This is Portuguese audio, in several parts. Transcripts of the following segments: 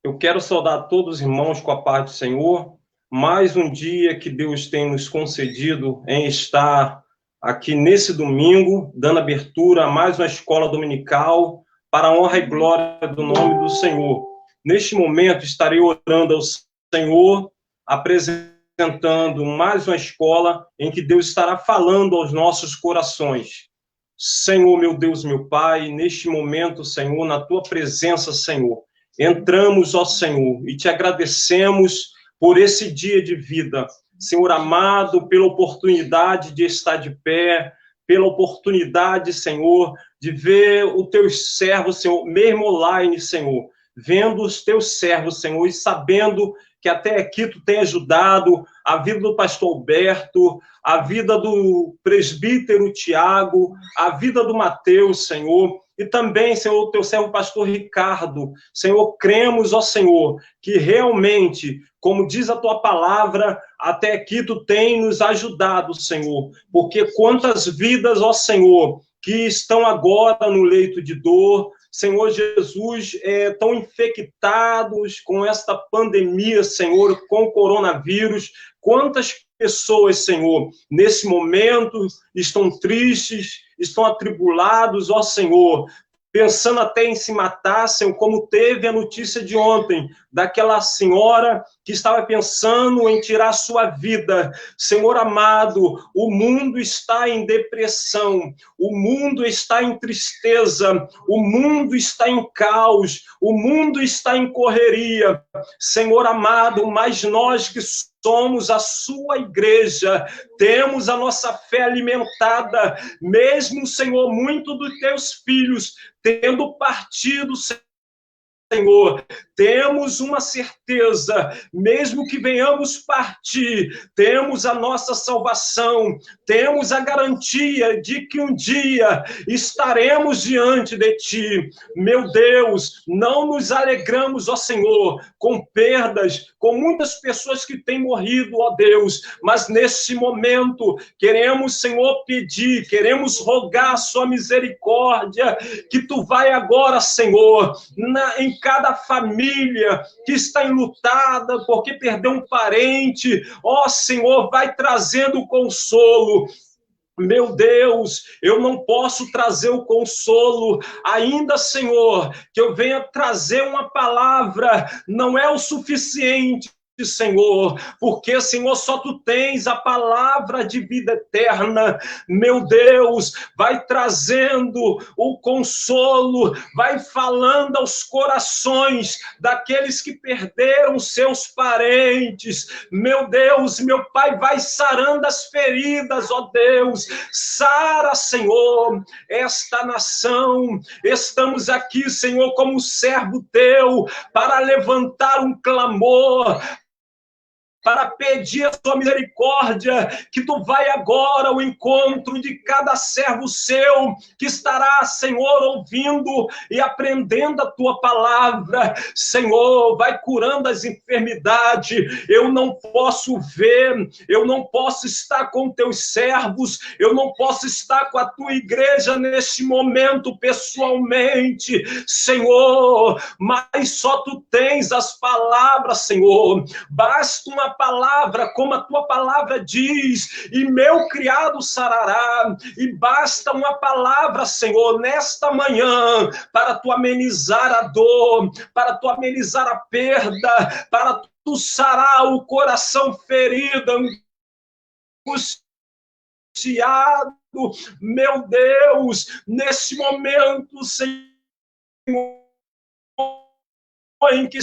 Eu quero saudar todos os irmãos com a paz do Senhor. Mais um dia que Deus tem nos concedido em estar aqui nesse domingo, dando abertura a mais uma escola dominical para a honra e glória do nome do Senhor. Neste momento, estarei orando ao Senhor, apresentando mais uma escola em que Deus estará falando aos nossos corações. Senhor, meu Deus, meu Pai, neste momento, Senhor, na tua presença, Senhor, entramos, ó Senhor, e te agradecemos por esse dia de vida. Senhor amado, pela oportunidade de estar de pé, pela oportunidade, Senhor, de ver os teus servos, Senhor, mesmo online, Senhor, vendo os teus servos, Senhor, e sabendo que até aqui tu tem ajudado a vida do pastor Alberto, a vida do presbítero Tiago, a vida do Mateus, Senhor, e também, Senhor, o teu servo pastor Ricardo. Senhor, cremos, ó Senhor, que realmente, como diz a tua palavra, até aqui tu tem nos ajudado, Senhor, porque quantas vidas, ó Senhor, que estão agora no leito de dor, Senhor Jesus, estão infectados com esta pandemia, Senhor, com o coronavírus. Quantas pessoas, Senhor, nesse momento estão tristes, estão atribulados, ó Senhor, pensando até em se matar, Senhor, como teve a notícia de ontem, daquela senhora que estava pensando em tirar sua vida. Senhor amado, o mundo está em depressão, o mundo está em tristeza, o mundo está em caos, o mundo está em correria. Senhor amado, mas nós que somos a sua igreja, temos a nossa fé alimentada, mesmo, Senhor, muito dos teus filhos tendo partido, Senhor, temos uma certeza, mesmo que venhamos partir, temos a nossa salvação, temos a garantia de que um dia estaremos diante de Ti. Meu Deus, não nos alegramos, ó Senhor, com perdas, com muitas pessoas que têm morrido, ó Deus, mas nesse momento queremos, Senhor, pedir, queremos rogar a Sua misericórdia, que Tu vai agora, Senhor, em cada família que está enlutada porque perdeu um parente, ó Senhor, vai trazendo consolo. Meu Deus, eu não posso trazer o consolo, ainda, Senhor, que eu venha trazer uma palavra, não é o suficiente, Senhor, porque, Senhor, só Tu tens a palavra de vida eterna. Meu Deus, vai trazendo o consolo, vai falando aos corações daqueles que perderam seus parentes. Meu Deus, meu Pai, vai sarando as feridas, ó Deus, sara, Senhor, esta nação. Estamos aqui, Senhor, como servo Teu, para levantar um clamor, para pedir a tua misericórdia, que tu vai agora ao encontro de cada servo seu, que estará, Senhor, ouvindo e aprendendo a tua palavra. Senhor, vai curando as enfermidades. Eu não posso ver, eu não posso estar com teus servos, eu não posso estar com a tua igreja neste momento pessoalmente, Senhor, mas só tu tens as palavras, Senhor. Basta uma palavra, como a tua palavra diz, e meu criado sarará, e basta uma palavra, Senhor, nesta manhã, para tu amenizar a dor, para tu amenizar a perda, para tu sarar o coração ferido, angustiado, meu Deus, nesse momento, Senhor, em que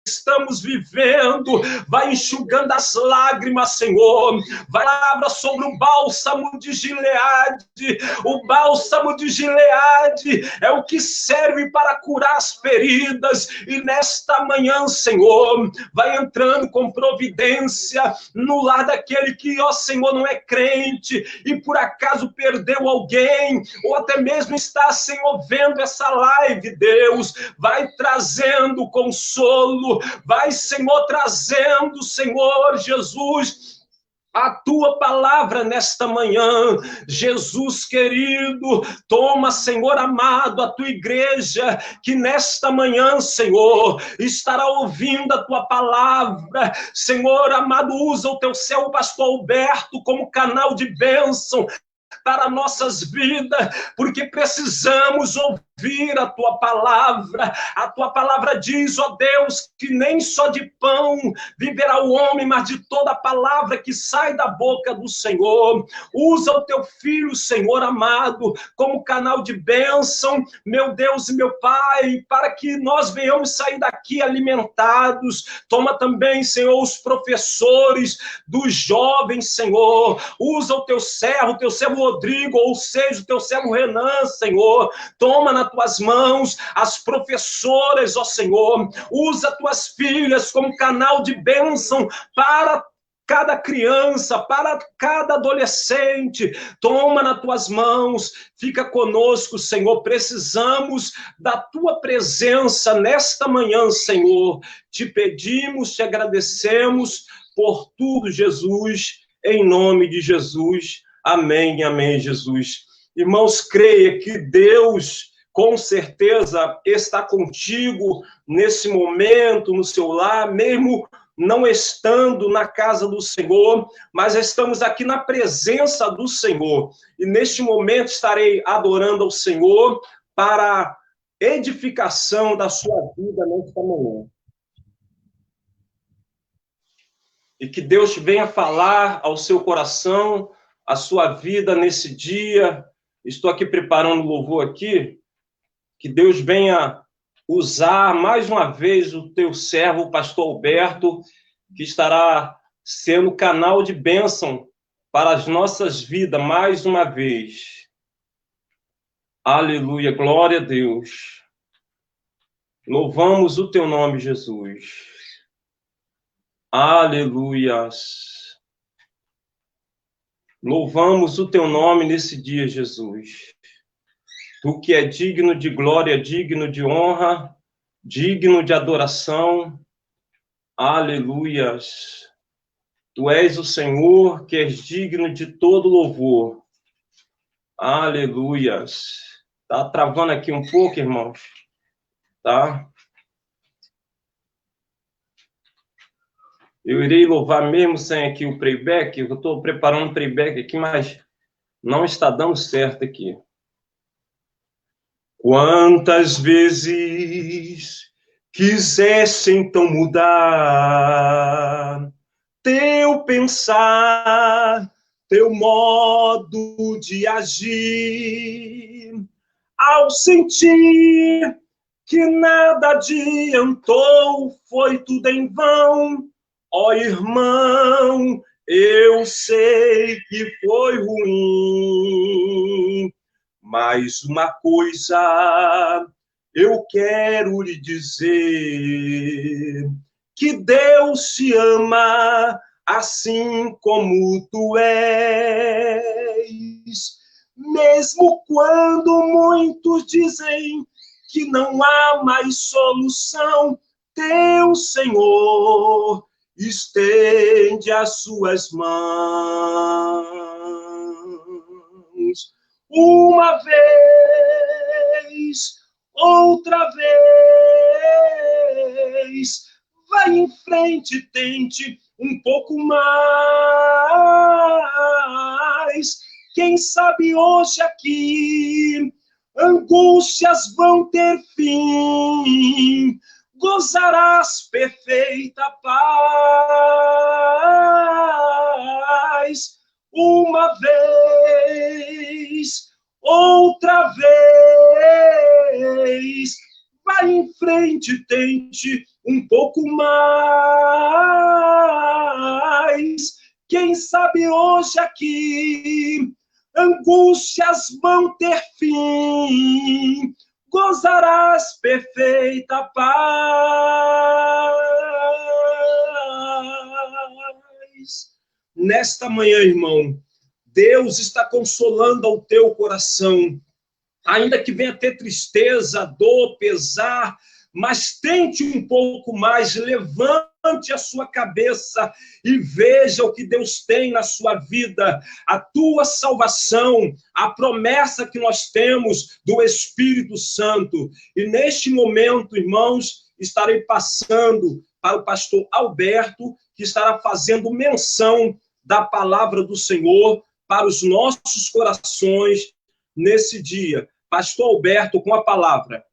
estamos vivendo, vai enxugando as lágrimas, Senhor. Vai palavra sobre o bálsamo de Gileade. O bálsamo de Gileade é o que serve para curar as feridas. E nesta manhã, Senhor, vai entrando com providência no lar daquele que, ó Senhor, não é crente e por acaso perdeu alguém, ou até mesmo está, Senhor, vendo essa live, Deus. Vai trazendo consolo, vai, Senhor, trazendo, Senhor Jesus, a tua palavra nesta manhã. Jesus querido, toma, Senhor amado, a tua igreja, que nesta manhã, Senhor, estará ouvindo a tua palavra. Senhor amado, usa o teu servo pastor Alberto como canal de bênção para nossas vidas, porque precisamos ouvir a tua palavra. A tua palavra diz, ó Deus, que nem só de pão viverá o homem, mas de toda a palavra que sai da boca do Senhor. Usa o teu filho, Senhor amado, como canal de bênção, meu Deus e meu Pai, para que nós venhamos sair daqui alimentados. Toma também, Senhor, os professores dos jovens, Senhor. Usa o teu servo Rodrigo, ou seja, o teu servo Renan, Senhor. Toma nas tuas mãos as professoras, ó Senhor. Usa tuas filhas como canal de bênção para cada criança, para cada adolescente. Toma nas tuas mãos, fica conosco, Senhor. Precisamos da tua presença nesta manhã, Senhor. Te pedimos, te agradecemos por tudo, Jesus, em nome de Jesus. Amém, amém, Jesus. Irmãos, creia que Deus, com certeza, está contigo nesse momento, no seu lar, mesmo não estando na casa do Senhor, mas estamos aqui na presença do Senhor. E neste momento estarei adorando ao Senhor para edificação da sua vida nesta manhã. E que Deus venha falar ao seu coração, à sua vida nesse dia. Estou aqui preparando o louvor aqui. Que Deus venha usar mais uma vez o teu servo, o pastor Alberto, que estará sendo canal de bênção para as nossas vidas mais uma vez. Aleluia, glória a Deus. Louvamos o teu nome, Jesus. Aleluias. Louvamos o teu nome nesse dia, Jesus. Tu que é digno de glória, digno de honra, digno de adoração. Aleluias. Tu és o Senhor que és digno de todo louvor. Aleluias. Tá travando aqui um pouco, irmãos? Tá? Eu irei louvar mesmo sem aqui o playback. Eu estou preparando o playback aqui, mas não está dando certo aqui. Quantas vezes quisesse então mudar teu pensar, teu modo de agir, ao sentir que nada adiantou, foi tudo em vão. Ó irmão, eu sei que foi ruim, mas uma coisa eu quero lhe dizer, que Deus te ama assim como tu és, mesmo quando muitos dizem que não há mais solução, teu Senhor estende as suas mãos. Uma vez, outra vez, vai em frente, tente um pouco mais. Quem sabe hoje aqui angústias vão ter fim, gozarás perfeita paz. Uma vez, outra vez, vai em frente, tente um pouco mais. Quem sabe hoje aqui angústias vão ter fim, gozarás perfeita paz. Nesta manhã, irmão, Deus está consolando ao teu coração, ainda que venha ter tristeza, dor, pesar, mas tente um pouco mais, levante levante a sua cabeça e veja o que Deus tem na sua vida, a tua salvação, a promessa que nós temos do Espírito Santo. E neste momento, irmãos, estarei passando para o pastor Alberto, que estará fazendo menção da palavra do Senhor para os nossos corações nesse dia. Pastor Alberto, com a palavra.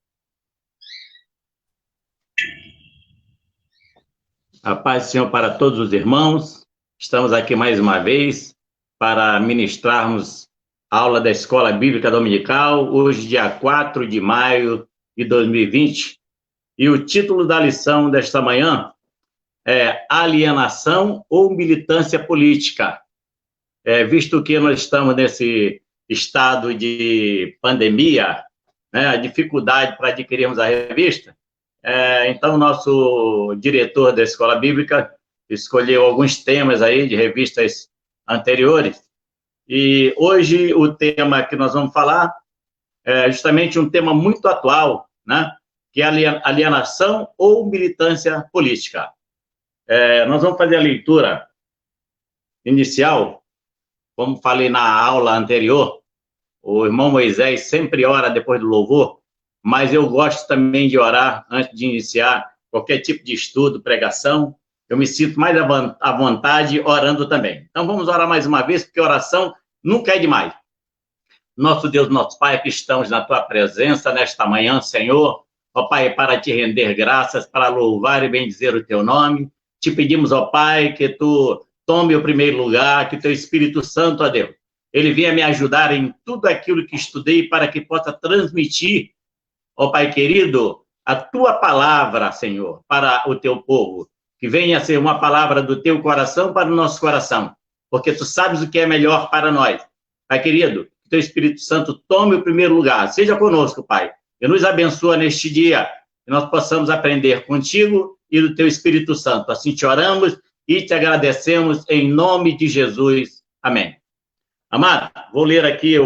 A paz do Senhor para todos os irmãos. Estamos aqui mais uma vez para ministrarmos a aula da Escola Bíblica Dominical, hoje, dia 4 de maio de 2020. E o título da lição desta manhã é Alienação ou Militância Política. Visto que nós estamos nesse estado de pandemia, né, a dificuldade para adquirirmos a revista, então, nosso diretor da Escola Bíblica escolheu alguns temas aí de revistas anteriores. E hoje o tema que nós vamos falar é justamente um tema muito atual, né? Que é alienação ou militância política. Nós vamos fazer a leitura inicial, como falei na aula anterior. O irmão Moisés sempre ora depois do louvor, mas eu gosto também de orar antes de iniciar qualquer tipo de estudo, pregação. Eu me sinto mais à vontade orando também. Então, vamos orar mais uma vez, porque oração nunca é demais. Nosso Deus, nosso Pai, que estamos na Tua presença nesta manhã, Senhor. Ó Pai, para Te render graças, para louvar e bendizer o Teu nome. Te pedimos, ó Pai, que Tu tome o primeiro lugar, que o Teu Espírito Santo, ó Deus, Ele venha me ajudar em tudo aquilo que estudei para que possa transmitir, ó Pai querido, a Tua palavra, Senhor, para o Teu povo, que venha a ser uma palavra do Teu coração para o nosso coração, porque Tu sabes o que é melhor para nós. Pai querido, que Teu Espírito Santo tome o primeiro lugar, seja conosco, Pai, e nos abençoa neste dia, que nós possamos aprender contigo e do Teu Espírito Santo. Assim te oramos e te agradecemos em nome de Jesus. Amém. Amado, vou ler aqui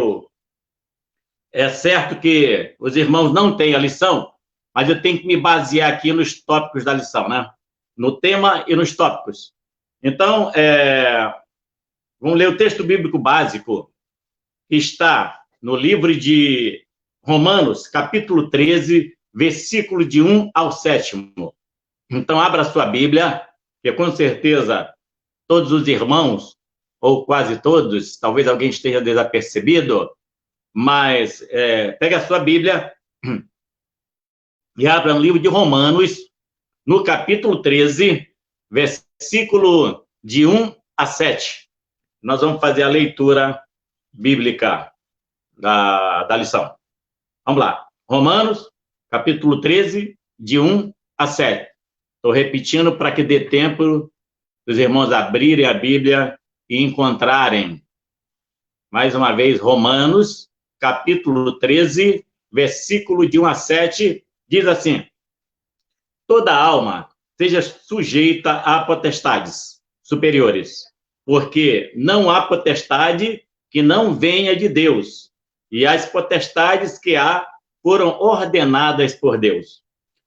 É certo que os irmãos não têm a lição, mas eu tenho que me basear aqui nos tópicos da lição, né? No tema e nos tópicos. Então, vamos ler o texto bíblico básico, que está no livro de Romanos, capítulo 13, versículo de 1 ao 7. Então, abra sua Bíblia, que com certeza todos os irmãos, ou quase todos, talvez alguém esteja desapercebido, mas pegue a sua Bíblia e abra no livro de Romanos, no capítulo 13, versículo de 1 a 7. Nós vamos fazer a leitura bíblica da lição. Vamos lá. Romanos, capítulo 13, de 1 a 7. Estou repetindo para que dê tempo dos irmãos abrirem a Bíblia e encontrarem, mais uma vez, Romanos, capítulo 13, versículo de 1 a 7, diz assim: toda alma seja sujeita a potestades superiores, porque não há potestade que não venha de Deus, e as potestades que há foram ordenadas por Deus.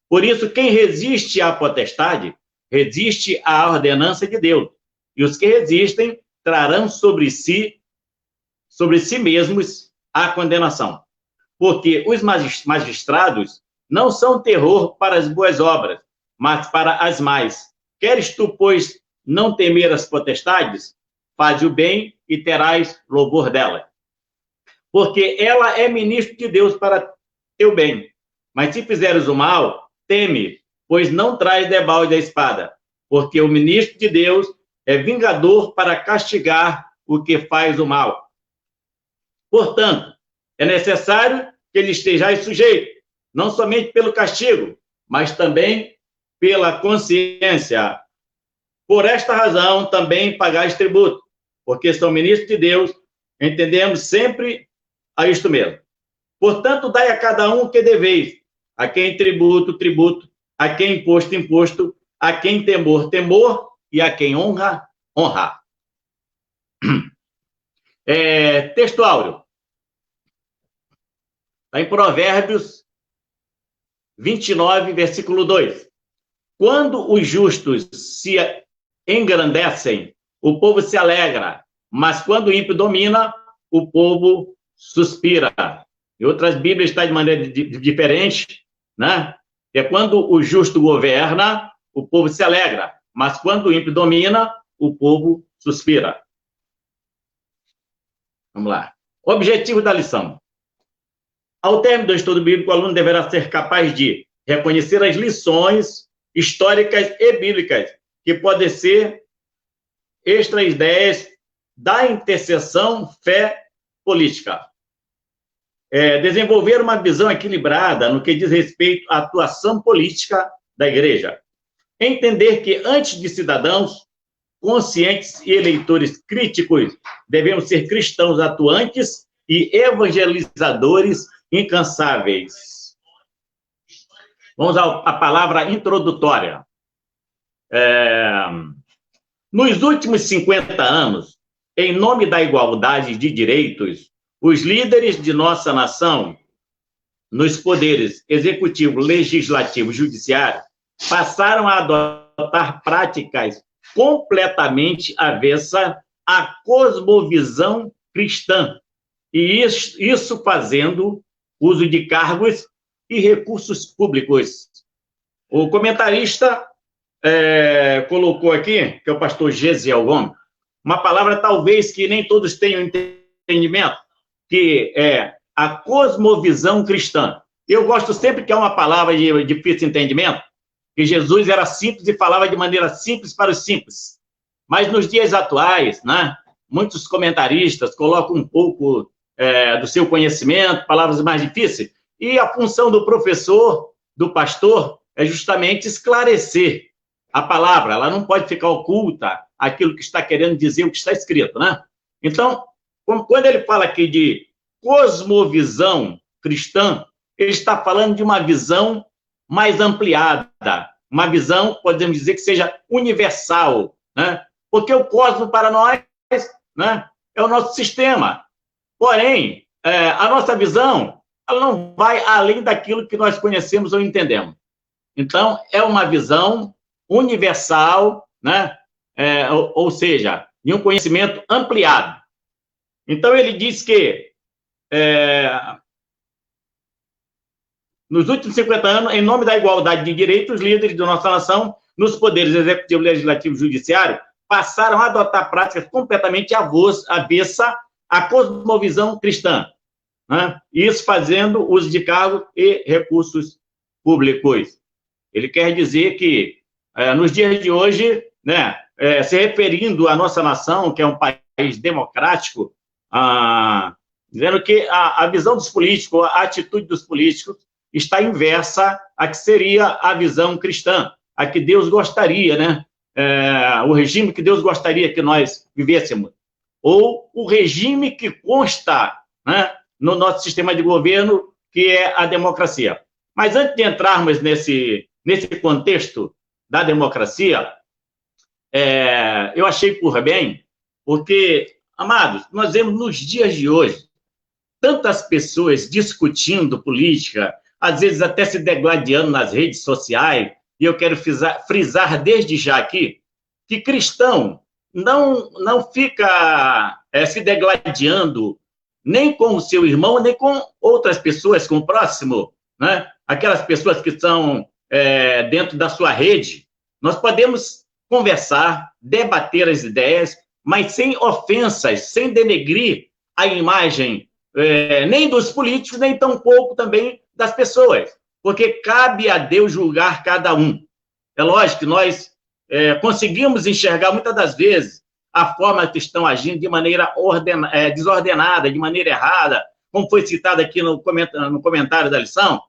Por isso, quem resiste à potestade, resiste à ordenança de Deus, e os que resistem trarão sobre si mesmos a condenação, porque os magistrados não são terror para as boas obras, mas para as más. Queres tu, pois, não temer as potestades? Faze o bem e terás louvor dela. Porque ela é ministro de Deus para teu bem. Mas se fizeres o mal, teme, pois não traz debalde a espada, porque o ministro de Deus é vingador para castigar o que faz o mal. Portanto, é necessário que ele esteja sujeito, não somente pelo castigo, mas também pela consciência. Por esta razão, também pagais tributo, porque são ministros de Deus, entendemos sempre a isto mesmo. Portanto, dai a cada um o que deveis, a quem tributo, tributo, a quem imposto, imposto, a quem temor, temor, e a quem honra, honra. Texto áureo. Está em Provérbios 29, versículo 2. Quando os justos se engrandecem, o povo se alegra, mas quando o ímpio domina, o povo suspira. Em outras Bíblias está de maneira diferente, né? É quando o justo governa, o povo se alegra, mas quando o ímpio domina, o povo suspira. Vamos lá. Objetivo da lição. Ao término do estudo bíblico, o aluno deverá ser capaz de reconhecer as lições históricas e bíblicas que podem ser extra-ideias da interseção fé-política. Desenvolver uma visão equilibrada no que diz respeito à atuação política da igreja. Entender que, antes de cidadãos conscientes e eleitores críticos, devemos ser cristãos atuantes e evangelizadores incansáveis. Vamos à palavra introdutória. Nos últimos 50 anos, em nome da igualdade de direitos, os líderes de nossa nação, nos poderes executivo, legislativo e judiciário, passaram a adotar práticas completamente avessas à cosmovisão cristã, e isso fazendo uso de cargos e recursos públicos. O comentarista colocou aqui, que é o pastor Gesiel Gomes, uma palavra talvez que nem todos tenham entendimento, que é a cosmovisão cristã. Eu gosto sempre que é uma palavra de difícil entendimento, que Jesus era simples e falava de maneira simples para os simples. Mas nos dias atuais, né, muitos comentaristas colocam um pouco do seu conhecimento, palavras mais difíceis, e a função do professor, do pastor, é justamente esclarecer a palavra. Ela não pode ficar oculta aquilo que está querendo dizer, o que está escrito, né? Então, quando ele fala aqui de cosmovisão cristã, ele está falando de uma visão mais ampliada, uma visão, podemos dizer, que seja universal, né? Porque o cosmos, para nós, né, é o nosso sistema. Porém, a nossa visão, ela não vai além daquilo que nós conhecemos ou entendemos. Então, é uma visão universal, né? Ou seja, de um conhecimento ampliado. Então, ele diz que nos últimos 50 anos, em nome da igualdade de direitos, os líderes da nossa nação, nos poderes executivo, legislativo e judiciário, passaram a adotar práticas completamente avessa à cosmovisão cristã, né? Isso fazendo uso de cargos e recursos públicos. Ele quer dizer que, nos dias de hoje, né, se referindo à nossa nação, que é um país democrático, dizendo que a visão dos políticos, a atitude dos políticos está inversa à que seria a visão cristã, a que Deus gostaria, né? O regime que Deus gostaria que nós vivêssemos, ou o regime que consta, né, no nosso sistema de governo, que é a democracia. Mas antes de entrarmos nesse contexto da democracia, eu achei por bem, porque, amados, nós vemos nos dias de hoje tantas pessoas discutindo política, às vezes até se degladiando nas redes sociais, e eu quero frisar desde já aqui que cristão não fica se degladiando nem com o seu irmão, nem com outras pessoas, com o próximo, né? Aquelas pessoas que estão dentro da sua rede. Nós podemos conversar, debater as ideias, mas sem ofensas, sem denegrir a imagem nem dos políticos, nem tampouco também das pessoas, porque cabe a Deus julgar cada um. É lógico que nós conseguimos enxergar muitas das vezes a forma que estão agindo de maneira desordenada, de maneira errada, como foi citado aqui no comentário da lição,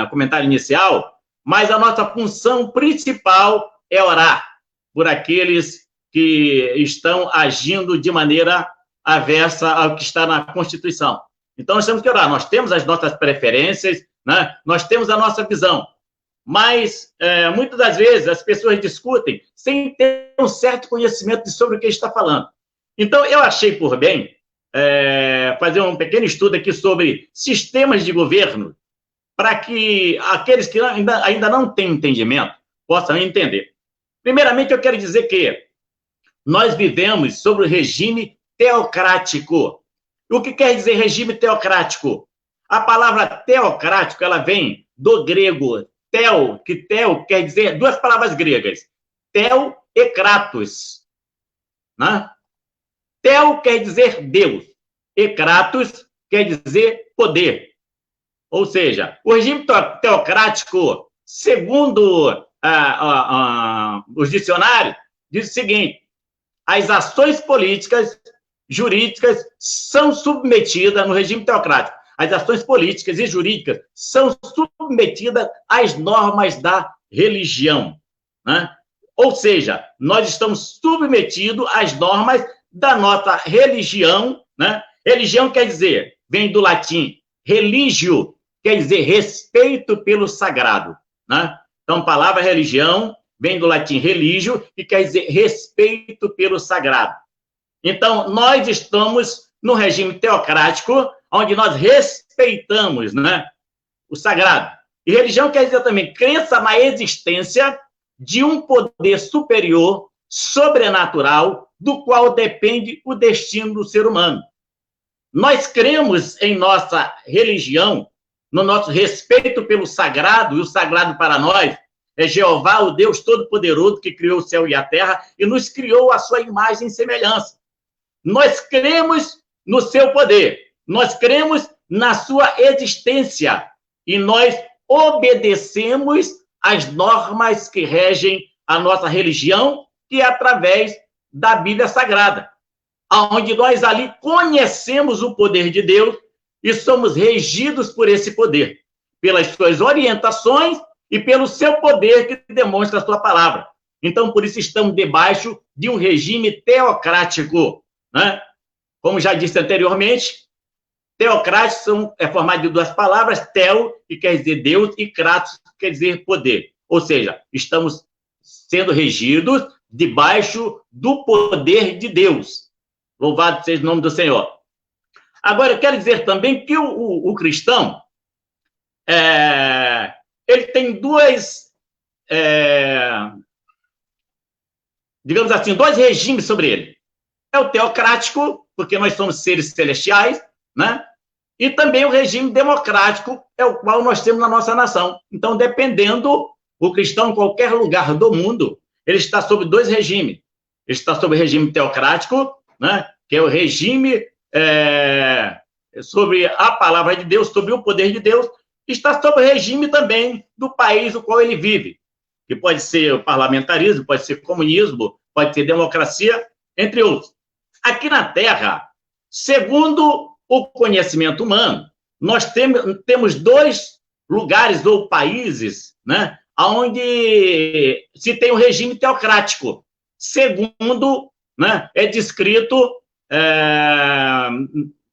comentário inicial, mas a nossa função principal é orar por aqueles que estão agindo de maneira avessa ao que está na Constituição. Então, nós temos que orar. Nós temos as nossas preferências, né? Nós temos a nossa visão. Mas, muitas das vezes, as pessoas discutem sem ter um certo conhecimento sobre o que está falando. Então, eu achei por bem fazer um pequeno estudo aqui sobre sistemas de governo, para que aqueles que ainda não têm entendimento possam entender. Primeiramente, eu quero dizer que nós vivemos sobre o regime teocrático. O que quer dizer regime teocrático? A palavra teocrático, ela vem do grego teo, que teo quer dizer duas palavras gregas, teo e kratos. Né? Teo quer dizer Deus, e kratos quer dizer poder. Ou seja, o regime teocrático, segundo os dicionários, diz o seguinte: as ações políticas, jurídicas, são submetidas no regime teocrático. As ações políticas e jurídicas são submetidas às normas da religião. Né? Ou seja, nós estamos submetidos às normas da nossa religião. Né? Religião quer dizer, vem do latim religio, quer dizer respeito pelo sagrado. Né? Então, a palavra religião vem do latim religio, que quer dizer respeito pelo sagrado. Então, nós estamos no regime teocrático, onde nós respeitamos, né, o sagrado. E religião quer dizer também crença na existência de um poder superior, sobrenatural, do qual depende o destino do ser humano. Nós cremos em nossa religião, no nosso respeito pelo sagrado, e o sagrado para nós é Jeová, o Deus Todo-Poderoso, que criou o céu e a terra e nos criou a sua imagem e semelhança. Nós cremos no seu poder, nós cremos na sua existência e nós obedecemos às normas que regem a nossa religião, que é através da Bíblia Sagrada, onde nós ali conhecemos o poder de Deus e somos regidos por esse poder, pelas suas orientações e pelo seu poder que demonstra a sua palavra. Então, por isso, estamos debaixo de um regime teocrático. Né? Como já disse anteriormente, teocrático é formado de duas palavras, teo, que quer dizer Deus, e kratos, que quer dizer poder. Ou seja, estamos sendo regidos debaixo do poder de Deus. Louvado seja o nome do Senhor. Agora, eu quero dizer também que o cristão, ele tem digamos assim, dois regimes sobre ele. É o teocrático, porque nós somos seres celestiais, né? E também o regime democrático, é o qual nós temos na nossa nação. Então, dependendo, o cristão em qualquer lugar do mundo, ele está sob dois regimes. Ele está sob o regime teocrático, né? Que é o regime sobre a palavra de Deus, sobre o poder de Deus, está sob o regime também do país no qual ele vive, que pode ser o parlamentarismo, pode ser comunismo, pode ser democracia, entre outros. Aqui na Terra, segundo o conhecimento humano, nós temos dois lugares ou países, né, onde se tem o regime teocrático, segundo, né, é descrito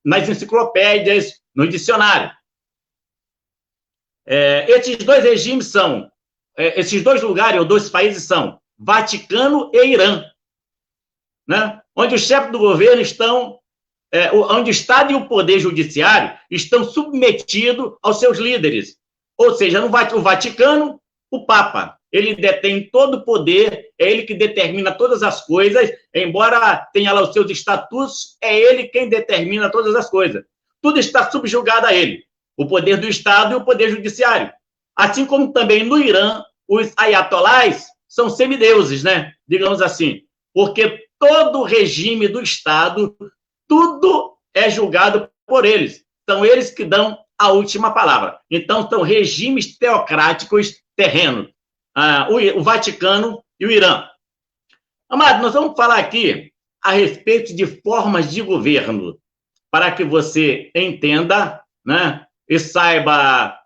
nas enciclopédias, no dicionário. Esses dois regimes são, esses dois lugares ou dois países são Vaticano e Irã, né? Onde os chefes do governo estão, onde o Estado e o Poder Judiciário estão submetidos aos seus líderes. Ou seja, no Vaticano, o Papa, ele detém todo o poder, é ele que determina todas as coisas, embora tenha lá os seus estatutos, é ele quem determina todas as coisas. Tudo está subjugado a ele, o poder do Estado e o Poder Judiciário. Assim como também no Irã, os ayatolás são semideuses, né? Digamos assim, porque todo o regime do Estado, tudo é julgado por eles. São eles que dão a última palavra. Então, são regimes teocráticos terrenos. O Vaticano e o Irã. Amado, nós vamos falar aqui a respeito de formas de governo, para que você entenda, né, e saiba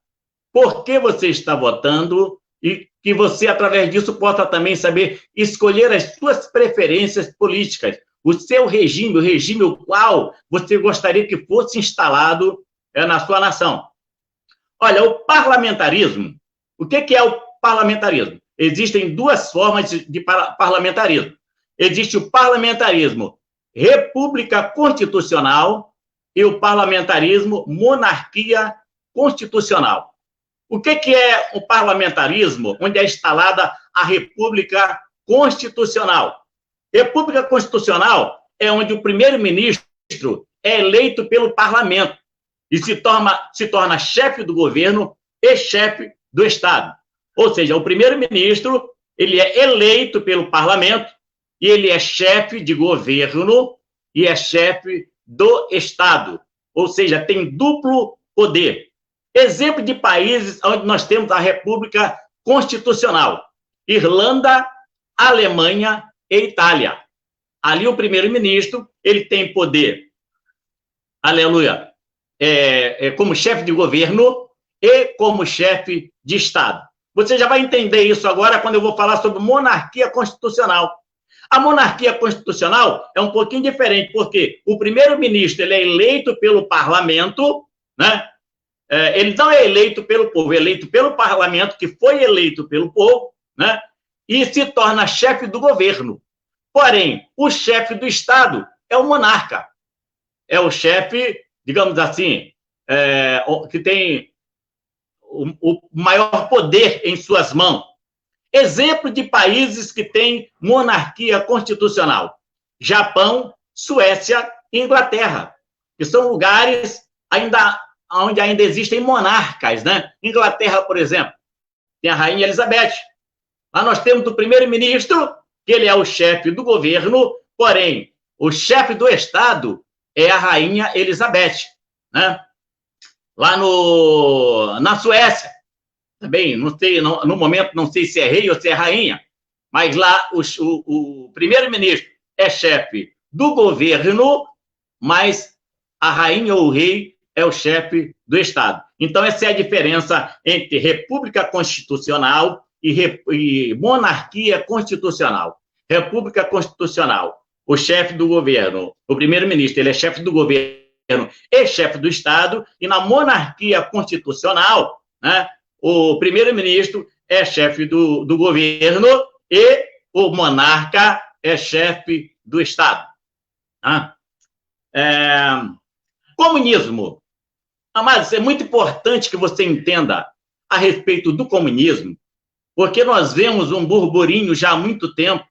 por que você está votando e que você, através disso, possa também saber escolher as suas preferências políticas, o seu regime, o regime o qual você gostaria que fosse instalado na sua nação. Olha, o parlamentarismo, o que é o parlamentarismo? Existem duas formas de parlamentarismo. Existe o parlamentarismo república constitucional e o parlamentarismo monarquia constitucional. O que é o parlamentarismo, onde é instalada a República Constitucional? República Constitucional é onde o primeiro-ministro é eleito pelo parlamento e se torna chefe do governo e chefe do Estado. Ou seja, o primeiro-ministro ele é eleito pelo parlamento e ele é chefe de governo e é chefe do Estado. Ou seja, tem duplo poder. Exemplo de países onde nós temos a República Constitucional: Irlanda, Alemanha e Itália. Ali o primeiro-ministro ele tem poder, aleluia, como chefe de governo e como chefe de Estado. Você já vai entender isso agora quando eu vou falar sobre monarquia constitucional. A monarquia constitucional é um pouquinho diferente, porque o primeiro-ministro ele é eleito pelo parlamento, né? Ele não é eleito pelo povo, é eleito pelo parlamento, que foi eleito pelo povo, né? E se torna chefe do governo. Porém, o chefe do Estado é o monarca. É o chefe, digamos assim, que tem o maior poder em suas mãos. Exemplo de países que têm monarquia constitucional: Japão, Suécia e Inglaterra, que são lugares onde ainda existem monarcas, né? Inglaterra, por exemplo, tem a Rainha Elizabeth. Lá nós temos o primeiro-ministro, que ele é o chefe do governo, porém, o chefe do Estado é a Rainha Elizabeth, né? Lá na Suécia, também, não sei, no momento não sei se é rei ou se é rainha, mas lá o primeiro-ministro é chefe do governo, mas a rainha ou o rei é o chefe do Estado. Então, essa é a diferença entre República Constitucional e monarquia constitucional. República Constitucional, o chefe do governo, o primeiro-ministro, ele é chefe do governo e chefe do Estado, e na monarquia constitucional, né, o primeiro-ministro é chefe do governo e o monarca é chefe do Estado. Comunismo. Mas é muito importante que você entenda a respeito do comunismo, porque nós vemos um burburinho já há muito tempo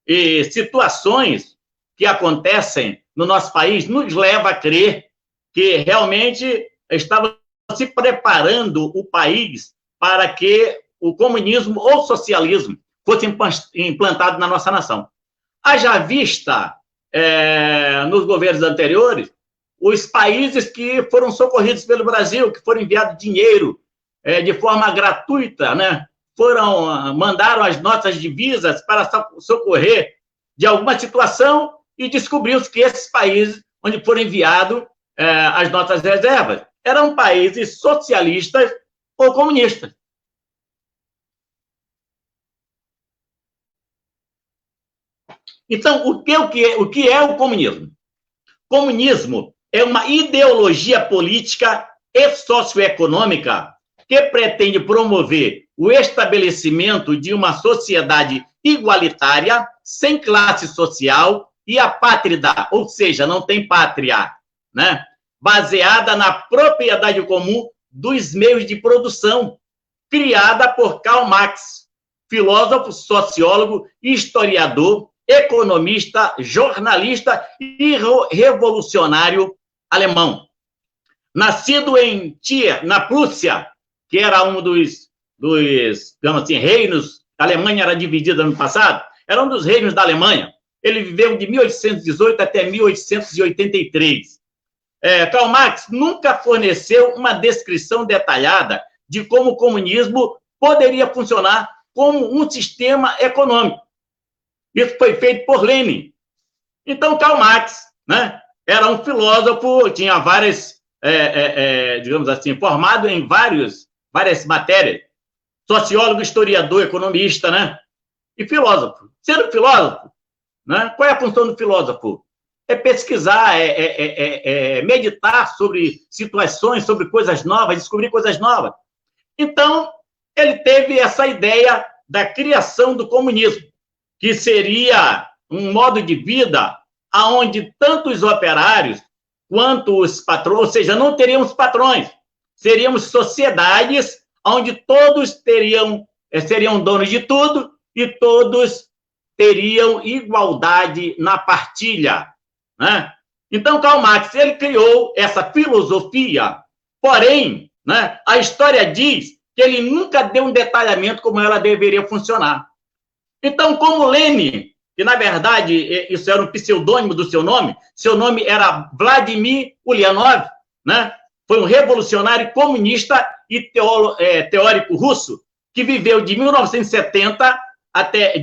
e situações que acontecem no nosso país nos leva a crer que realmente estava se preparando o país para que o comunismo ou socialismo fosse implantado na nossa nação. Haja vista, nos governos anteriores, os países que foram socorridos pelo Brasil, que foram enviados dinheiro de forma gratuita, né? Mandaram as nossas divisas para socorrer de alguma situação e descobriu-se que esses países onde foram enviados as nossas reservas eram países socialistas ou comunistas. Então, o que é o comunismo? Comunismo é uma ideologia política e socioeconômica que pretende promover o estabelecimento de uma sociedade igualitária, sem classe social e apátrida, ou seja, não tem pátria, né? Baseada na propriedade comum dos meios de produção, criada por Karl Marx, filósofo, sociólogo, historiador, economista, jornalista e revolucionário alemão. Nascido em Trier, na Prússia, que era um dos digamos assim, reinos, a Alemanha era dividida no passado, era um dos reinos da Alemanha. Ele viveu de 1818 até 1883. Karl Marx nunca forneceu uma descrição detalhada de como o comunismo poderia funcionar como um sistema econômico. Isso foi feito por Lenin. Então, Karl Marx, né, era um filósofo, tinha várias, digamos assim, formado em várias matérias. Sociólogo, historiador, economista, né? E filósofo. Sendo filósofo, né, qual é a função do filósofo? É pesquisar, meditar sobre situações, sobre coisas novas, descobrir coisas novas. Então, ele teve essa ideia da criação do comunismo, que seria um modo de vida onde tanto os operários quanto os patrões, ou seja, não teríamos patrões, seríamos sociedades onde todos seriam donos de tudo e todos teriam igualdade na partilha, né? Então, Karl Marx, ele criou essa filosofia, porém, né, a história diz que ele nunca deu um detalhamento como ela deveria funcionar. Então, como Lenin, que na verdade isso era um pseudônimo do seu nome era Vladimir Ulyanov, né? Foi um revolucionário comunista e teórico russo que viveu de 1870 até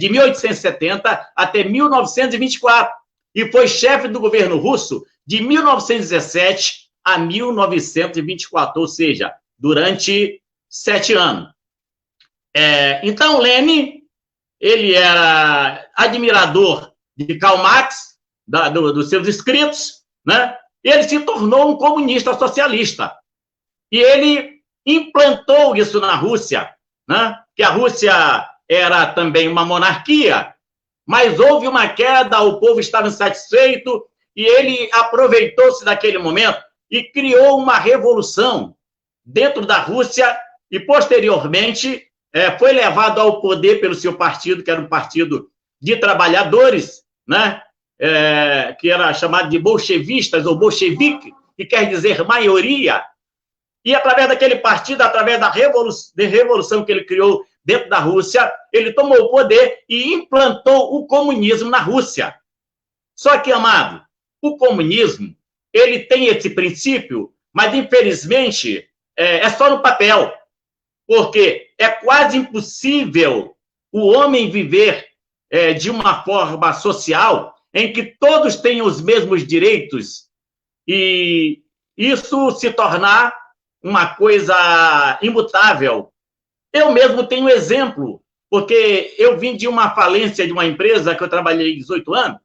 1924 e foi chefe do governo russo de 1917 a 1924, ou seja, durante 7 anos. Então, Lenin, ele era admirador de Karl Marx, dos seus escritos, né? Ele se tornou um comunista socialista. E ele implantou isso na Rússia, né? Que a Rússia era também uma monarquia, mas houve uma queda, o povo estava insatisfeito, e ele aproveitou-se daquele momento e criou uma revolução dentro da Rússia, e posteriormente foi levado ao poder pelo seu partido, que era um partido de trabalhadores, né? Que era chamado de bolchevistas ou bolchevique, que quer dizer maioria, e através daquele partido, através da revolução que ele criou dentro da Rússia, ele tomou o poder e implantou o comunismo na Rússia. Só que, amado, o comunismo, ele tem esse princípio, mas, infelizmente, é só no papel, porque é quase impossível o homem viver de uma forma social em que todos tenham os mesmos direitos e isso se tornar uma coisa imutável. Eu mesmo tenho exemplo, porque eu vim de uma falência de uma empresa que eu trabalhei 18 anos,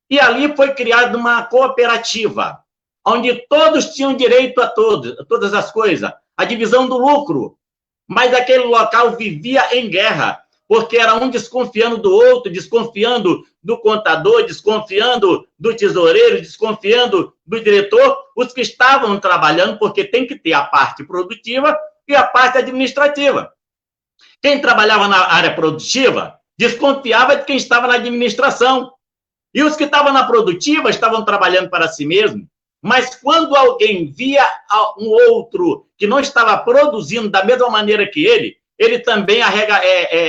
e ali foi criada uma cooperativa, onde todos tinham direito a todas as coisas, a divisão do lucro, mas aquele local vivia em guerra, porque era um desconfiando do outro, desconfiando do contador, desconfiando do tesoureiro, desconfiando do diretor, os que estavam trabalhando, porque tem que ter a parte produtiva e a parte administrativa. Quem trabalhava na área produtiva desconfiava de quem estava na administração. E os que estavam na produtiva estavam trabalhando para si mesmo. Mas quando alguém via um outro que não estava produzindo da mesma maneira que ele também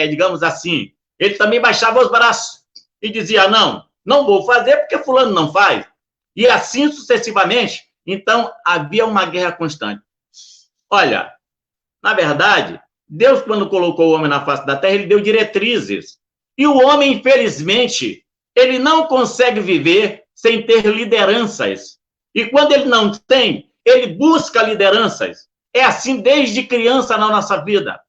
digamos assim, ele também baixava os braços e dizia, não vou fazer porque fulano não faz. E assim sucessivamente. Então, havia uma guerra constante. Olha, na verdade, Deus, quando colocou o homem na face da terra, ele deu diretrizes. E o homem, infelizmente, ele não consegue viver sem ter lideranças. E quando ele não tem, ele busca lideranças. É assim desde criança na nossa vida.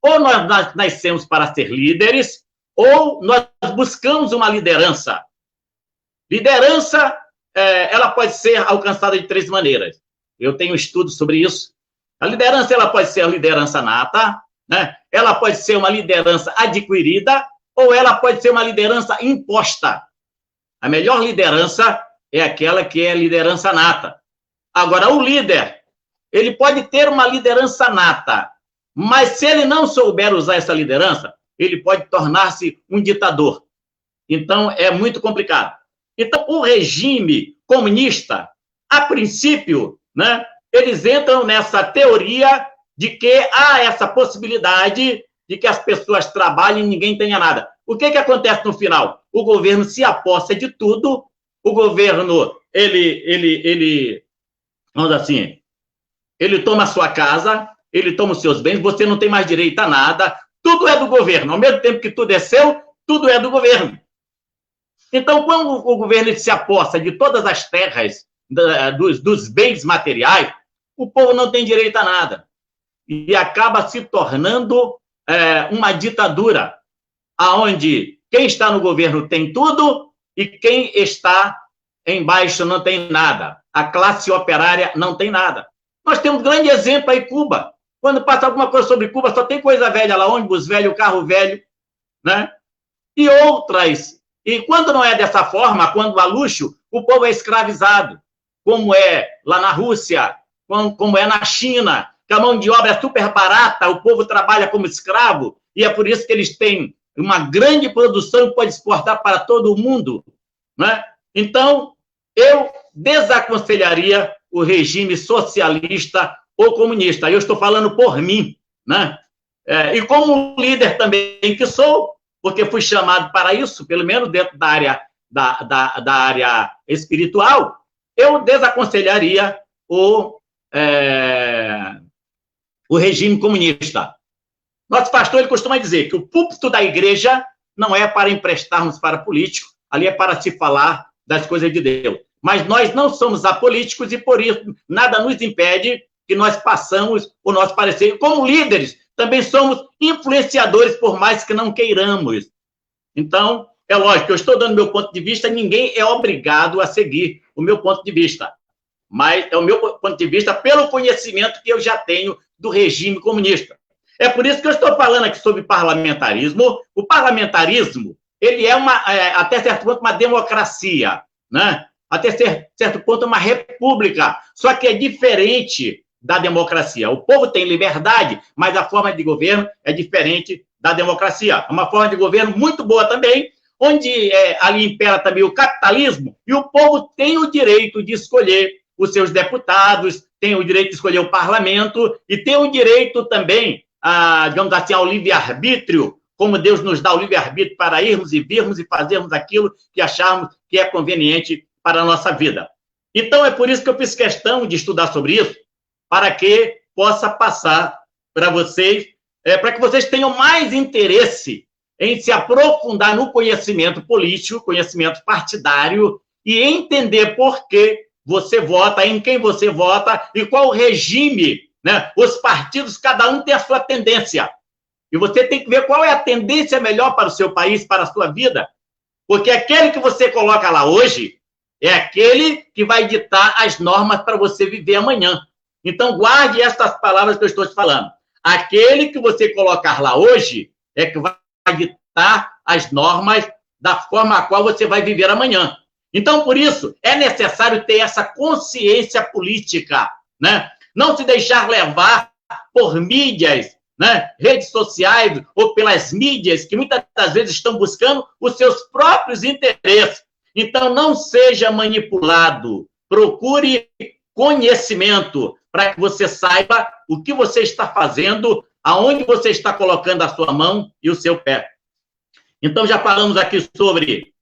Ou nós nascemos para ser líderes, ou nós buscamos uma liderança. Liderança, ela pode ser alcançada de 3 maneiras. Eu tenho estudos sobre isso. A liderança, ela pode ser a liderança nata, né? Ela pode ser uma liderança adquirida, ou ela pode ser uma liderança imposta. A melhor liderança é aquela que é liderança nata. Agora, o líder, ele pode ter uma liderança nata, mas se ele não souber usar essa liderança, ele pode tornar-se um ditador. Então, é muito complicado. Então, o regime comunista, a princípio, né, eles entram nessa teoria de que há essa possibilidade de que as pessoas trabalhem e ninguém tenha nada. O que acontece no final? O governo se apossa de tudo, o governo, vamos assim, ele toma a sua casa, ele toma os seus bens, você não tem mais direito a nada, tudo é do governo. Ao mesmo tempo que tudo é seu, tudo é do governo. Então, quando o governo se apossa de todas as terras, dos bens materiais, o povo não tem direito a nada. E acaba se tornando uma ditadura, onde quem está no governo tem tudo e quem está embaixo não tem nada. A classe operária não tem nada. Nós temos um grande exemplo aí, Cuba. Quando passa alguma coisa sobre Cuba, só tem coisa velha lá, ônibus velho, carro velho, né? E outras. E quando não é dessa forma, quando há luxo, o povo é escravizado, como é lá na Rússia, como é na China, que a mão de obra é super barata, o povo trabalha como escravo, e é por isso que eles têm uma grande produção que pode exportar para todo o mundo, né? Então, eu desaconselharia o regime socialista ou comunista. Eu estou falando por mim, né? E como líder também que sou, porque fui chamado para isso, pelo menos dentro da área, da área espiritual, eu desaconselharia o regime comunista. Nosso pastor ele costuma dizer que o púlpito da igreja não é para emprestarmos para político, ali é para se falar das coisas de Deus. Mas nós não somos apolíticos e, por isso, nada nos impede que nós passamos o nosso parecer. Como líderes, também somos influenciadores, por mais que não queiramos. Então, é lógico, eu estou dando meu ponto de vista, ninguém é obrigado a seguir o meu ponto de vista. Mas é o meu ponto de vista pelo conhecimento que eu já tenho do regime comunista. É por isso que eu estou falando aqui sobre parlamentarismo. O parlamentarismo, ele é até certo ponto uma democracia, né? Até certo ponto uma república, só que é diferente da democracia. O povo tem liberdade, mas a forma de governo é diferente da democracia. É uma forma de governo muito boa também, onde ali impera também o capitalismo, e o povo tem o direito de escolher os seus deputados, tem o direito de escolher o parlamento, e tem o direito também, digamos assim, ao livre-arbítrio, como Deus nos dá o livre-arbítrio para irmos e virmos e fazermos aquilo que acharmos que é conveniente para a nossa vida. Então, é por isso que eu fiz questão de estudar sobre isso, para que possa passar para vocês, para que vocês tenham mais interesse em se aprofundar no conhecimento político, conhecimento partidário, e entender por que você vota, em quem você vota e qual o regime, né? Os partidos, cada um tem a sua tendência. E você tem que ver qual é a tendência melhor para o seu país, para a sua vida. Porque aquele que você coloca lá hoje é aquele que vai ditar as normas para você viver amanhã. Então, guarde estas palavras que eu estou te falando. Aquele que você colocar lá hoje é que vai ditar as normas da forma a qual você vai viver amanhã. Então, por isso, é necessário ter essa consciência política, né? Não se deixar levar por mídias, né? Redes sociais ou pelas mídias que muitas das vezes estão buscando os seus próprios interesses. Então, não seja manipulado. Procure conhecimento para que você saiba o que você está fazendo, aonde você está colocando a sua mão e o seu pé. Então, já falamos aqui sobre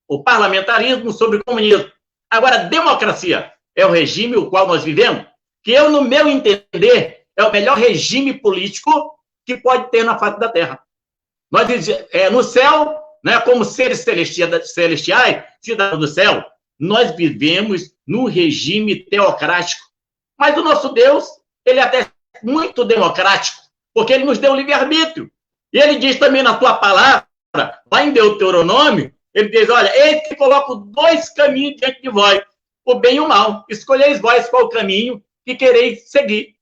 o parlamentarismo, sobre o comunismo. Agora, democracia é o regime o qual nós vivemos, que eu, no meu entender, é o melhor regime político que pode ter na face da Terra. Nós no céu, né, como seres celestiais, cidadãos do céu, nós vivemos num regime teocrático. Mas o nosso Deus, ele é até muito democrático, porque ele nos deu o livre-arbítrio. E ele diz também na tua palavra, lá em Deuteronômio, ele diz, olha, eis que coloco dois caminhos diante de vós, o bem e o mal. Escolheis vós qual o caminho que quereis seguir.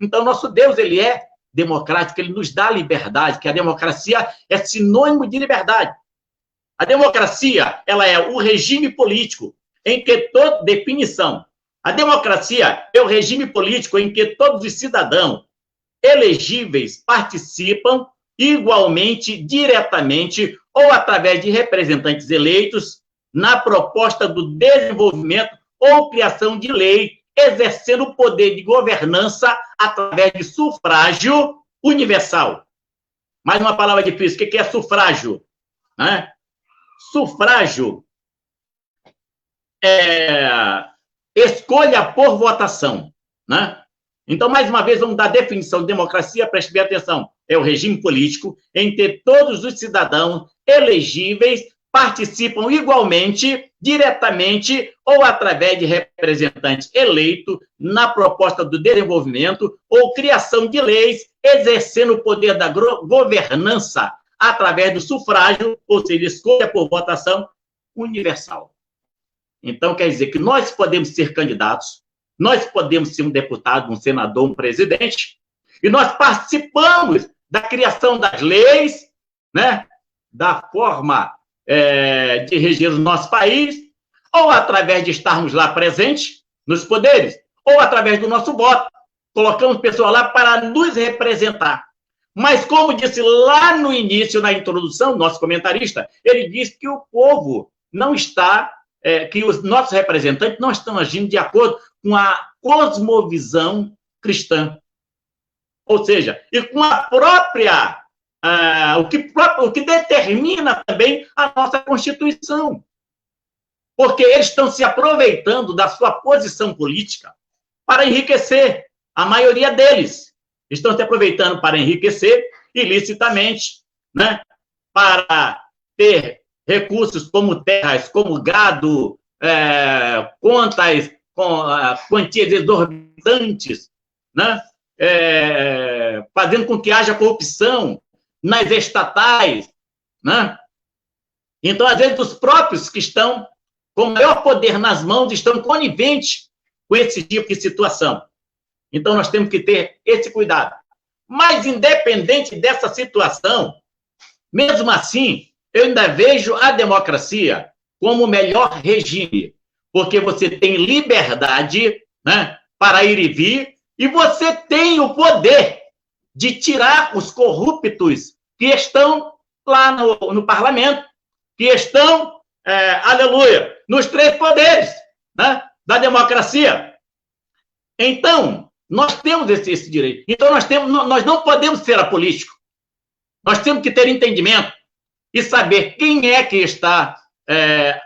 Então, nosso Deus, ele é democrático, ele nos dá liberdade, que a democracia é sinônimo de liberdade. A democracia, ela é o regime político em que definição. A democracia é o regime político em que todos os cidadãos elegíveis participam igualmente, diretamente ou através de representantes eleitos na proposta do desenvolvimento ou criação de lei, exercendo o poder de governança através de sufrágio universal. Mais uma palavra difícil, o que é sufrágio? Né? Sufrágio é escolha por votação, né? Então, mais uma vez, vamos dar a definição de democracia, preste bem atenção. É o regime político em que todos os cidadãos elegíveis participam igualmente, diretamente ou através de representantes eleitos na proposta do desenvolvimento ou criação de leis, exercendo o poder da governança através do sufrágio, ou seja, escolha por votação universal. Então, quer dizer que nós podemos ser candidatos, nós podemos ser um deputado, um senador, um presidente, e nós participamos da criação das leis, né, da forma de reger o nosso país, ou através de estarmos lá presentes, nos poderes, ou através do nosso voto, colocamos pessoas lá para nos representar. Mas, como disse lá no início, na introdução, nosso comentarista, ele disse que o povo não está, que os nossos representantes não estão agindo de acordo com a cosmovisão cristã. Ou seja, e com a própria, o que determina também a nossa Constituição. Porque eles estão se aproveitando da sua posição política para enriquecer. A maioria deles estão se aproveitando para enriquecer ilicitamente, né? Para ter recursos como terras, como gado, contas com quantias exorbitantes, né? Fazendo com que haja corrupção nas estatais, né? Então, às vezes, os próprios que estão com maior poder nas mãos estão coniventes com esse tipo de situação. Então, nós temos que ter esse cuidado. Mas, independente dessa situação, mesmo assim, eu ainda vejo a democracia como o melhor regime, porque você tem liberdade, né, para ir e vir, e você tem o poder de tirar os corruptos que estão lá no parlamento, que estão, aleluia, nos 3 poderes, né, da democracia. Então, nós temos esse direito. Então, nós não podemos ser apolíticos. Nós temos que ter entendimento e saber quem é que está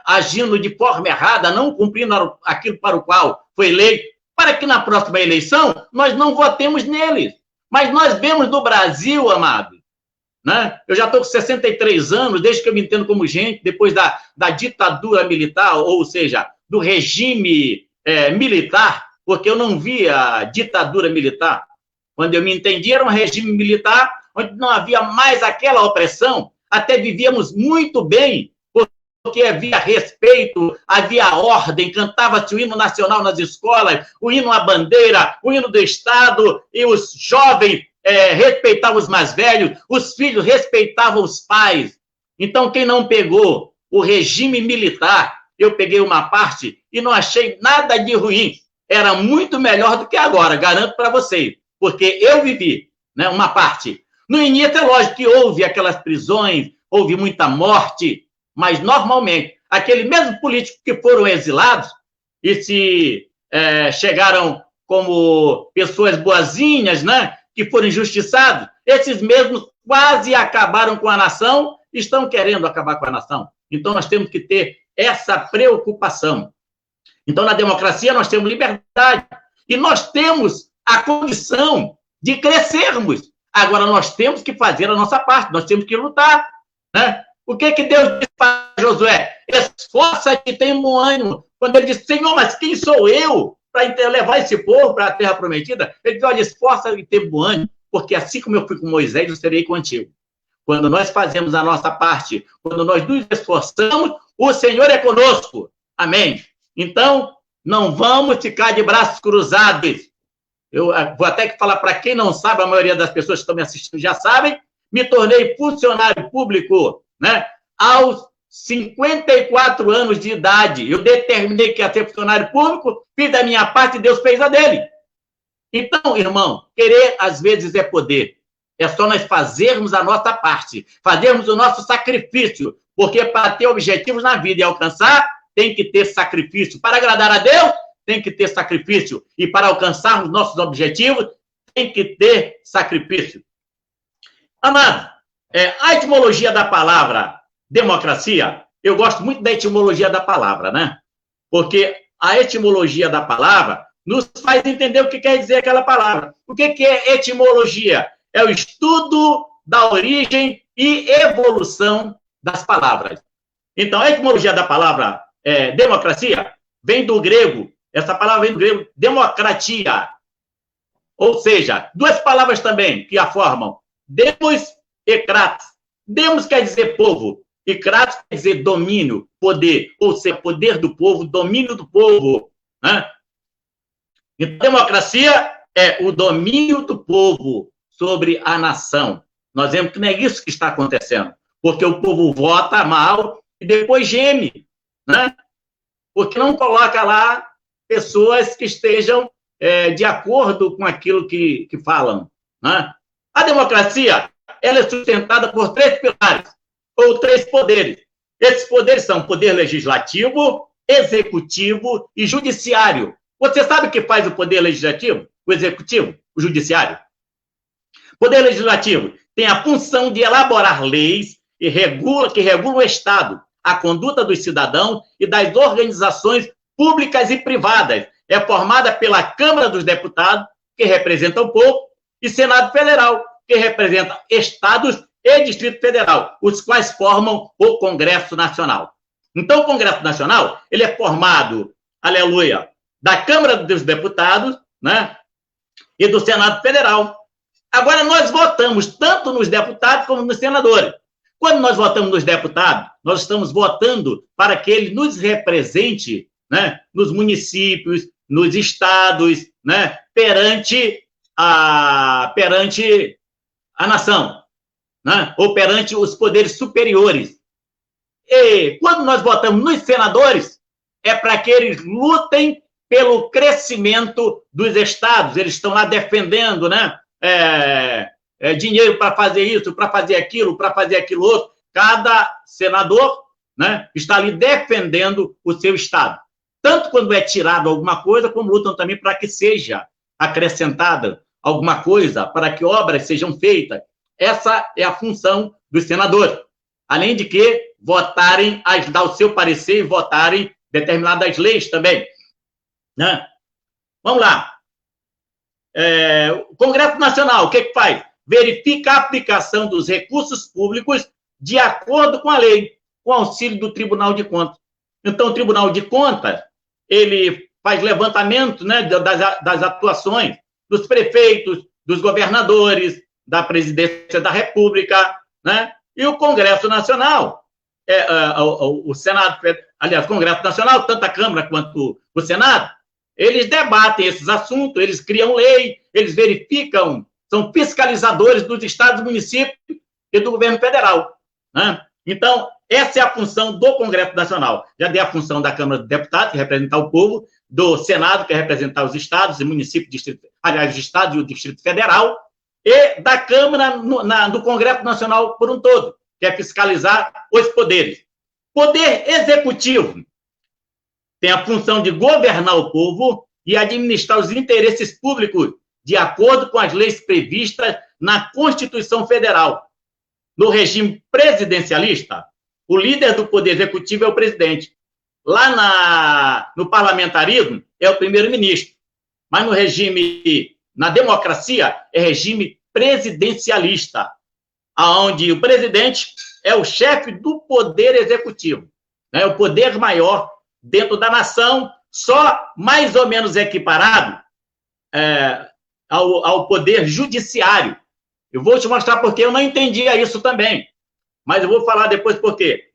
agindo de forma errada, não cumprindo aquilo para o qual foi eleito, para que na próxima eleição nós não votemos neles. Mas nós vemos no Brasil, amado, né? Eu já estou com 63 anos, desde que eu me entendo como gente, depois da ditadura militar, ou seja, do regime militar, porque eu não via ditadura militar. Quando eu me entendi, era um regime militar onde não havia mais aquela opressão, até vivíamos muito bem, porque havia respeito, havia ordem, cantava-se o hino nacional nas escolas, o hino à bandeira, o hino do Estado, e os jovens respeitavam os mais velhos, os filhos respeitavam os pais. Então, quem não pegou o regime militar, eu peguei uma parte e não achei nada de ruim. Era muito melhor do que agora, garanto para vocês, porque eu vivi, né, uma parte. No início, é lógico que houve aquelas prisões, houve muita morte, mas, normalmente, aquele mesmo político que foram exilados e se chegaram como pessoas boazinhas, né, que foram injustiçados, esses mesmos quase acabaram com a nação e estão querendo acabar com a nação. Então, nós temos que ter essa preocupação. Então, na democracia, nós temos liberdade e nós temos a condição de crescermos. Agora, nós temos que fazer a nossa parte, nós temos que lutar, né? O que Deus disse para Josué? Esforça-te e tenha um ânimo. Quando ele disse, Senhor, mas quem sou eu para levar esse povo para a terra prometida? Ele disse, olha, esforça-te e tenha um ânimo, porque assim como eu fui com Moisés, eu serei contigo. Quando nós fazemos a nossa parte, quando nós nos esforçamos, o Senhor é conosco. Amém? Então, não vamos ficar de braços cruzados. Eu vou até falar para quem não sabe, a maioria das pessoas que estão me assistindo já sabem, me tornei funcionário público, né, aos 54 anos de idade. Eu determinei que ia ser funcionário público, fiz a minha parte e Deus fez a dele. Então, irmão, querer às vezes é poder. É só nós fazermos a nossa parte, fazermos o nosso sacrifício, porque para ter objetivos na vida e alcançar, tem que ter sacrifício. Para agradar a Deus, tem que ter sacrifício. E para alcançarmos nossos objetivos, tem que ter sacrifício. Amado, a etimologia da palavra democracia, eu gosto muito da etimologia da palavra, né? Porque a etimologia da palavra nos faz entender o que quer dizer aquela palavra. O que é etimologia? É o estudo da origem e evolução das palavras. Então, a etimologia da palavra democracia vem do grego, essa palavra vem do grego democratia. Ou seja, duas palavras também que a formam, demos e kratos. Demos quer dizer povo, e kratos quer dizer domínio, poder, ou seja, poder do povo, domínio do povo, né? Então, democracia é o domínio do povo sobre a nação. Nós vemos que não é isso que está acontecendo, porque o povo vota mal e depois geme, né? Porque não coloca lá pessoas que estejam de acordo com aquilo que falam. Né? A democracia ela é sustentada por 3 pilares, ou 3 poderes. Esses poderes são poder legislativo, executivo e judiciário. Você sabe o que faz o poder legislativo, o executivo, o judiciário? O poder legislativo tem a função de elaborar leis que regulam o Estado, a conduta dos cidadãos e das organizações públicas e privadas. É formada pela Câmara dos Deputados, que representa o povo, e Senado Federal, que representa estados e Distrito Federal, os quais formam o Congresso Nacional. Então, o Congresso Nacional, ele é formado, aleluia, da Câmara dos Deputados, né, e do Senado Federal. Agora, nós votamos tanto nos deputados como nos senadores. Quando nós votamos nos deputados, nós estamos votando para que ele nos represente, né, nos municípios, nos estados, né, perante a nação, né, ou perante os poderes superiores. E quando nós votamos nos senadores, é para que eles lutem pelo crescimento dos estados. Eles estão lá defendendo, né, dinheiro para fazer isso, para fazer aquilo outro. Cada senador, né, está ali defendendo o seu estado. Tanto quando é tirado alguma coisa, como lutam também para que seja acrescentada alguma coisa, para que obras sejam feitas. Essa é a função dos senadores. Além de que votarem, dar o seu parecer e votarem determinadas leis também. Né? Vamos lá. O Congresso Nacional, o que faz? Verifica a aplicação dos recursos públicos de acordo com a lei, com auxílio do Tribunal de Contas. Então, o Tribunal de Contas, ele faz levantamento, né, das atuações dos prefeitos, dos governadores, da presidência da República, né? E o Congresso Nacional, o Senado, aliás, o Congresso Nacional, tanto a Câmara quanto o Senado, eles debatem esses assuntos, eles criam lei, eles verificam, são fiscalizadores dos estados, municípios e do governo federal. Né? Então, essa é a função do Congresso Nacional. Já dei a função da Câmara dos Deputados, que é representar o povo, do Senado, que é representar os estados e municípios, aliás, os estados e o Distrito Federal, e da Câmara do Congresso Nacional por um todo, que é fiscalizar os poderes. Poder Executivo tem a função de governar o povo e administrar os interesses públicos de acordo com as leis previstas na Constituição Federal. No regime presidencialista, o líder do Poder Executivo é o presidente. Lá no parlamentarismo, é o primeiro-ministro. Mas no regime, na democracia, é regime presidencialista, onde o presidente é o chefe do Poder Executivo, né? O poder maior dentro da nação, só mais ou menos equiparado ao Poder Judiciário. Eu vou te mostrar porque eu não entendia isso também, mas eu vou falar depois por quê.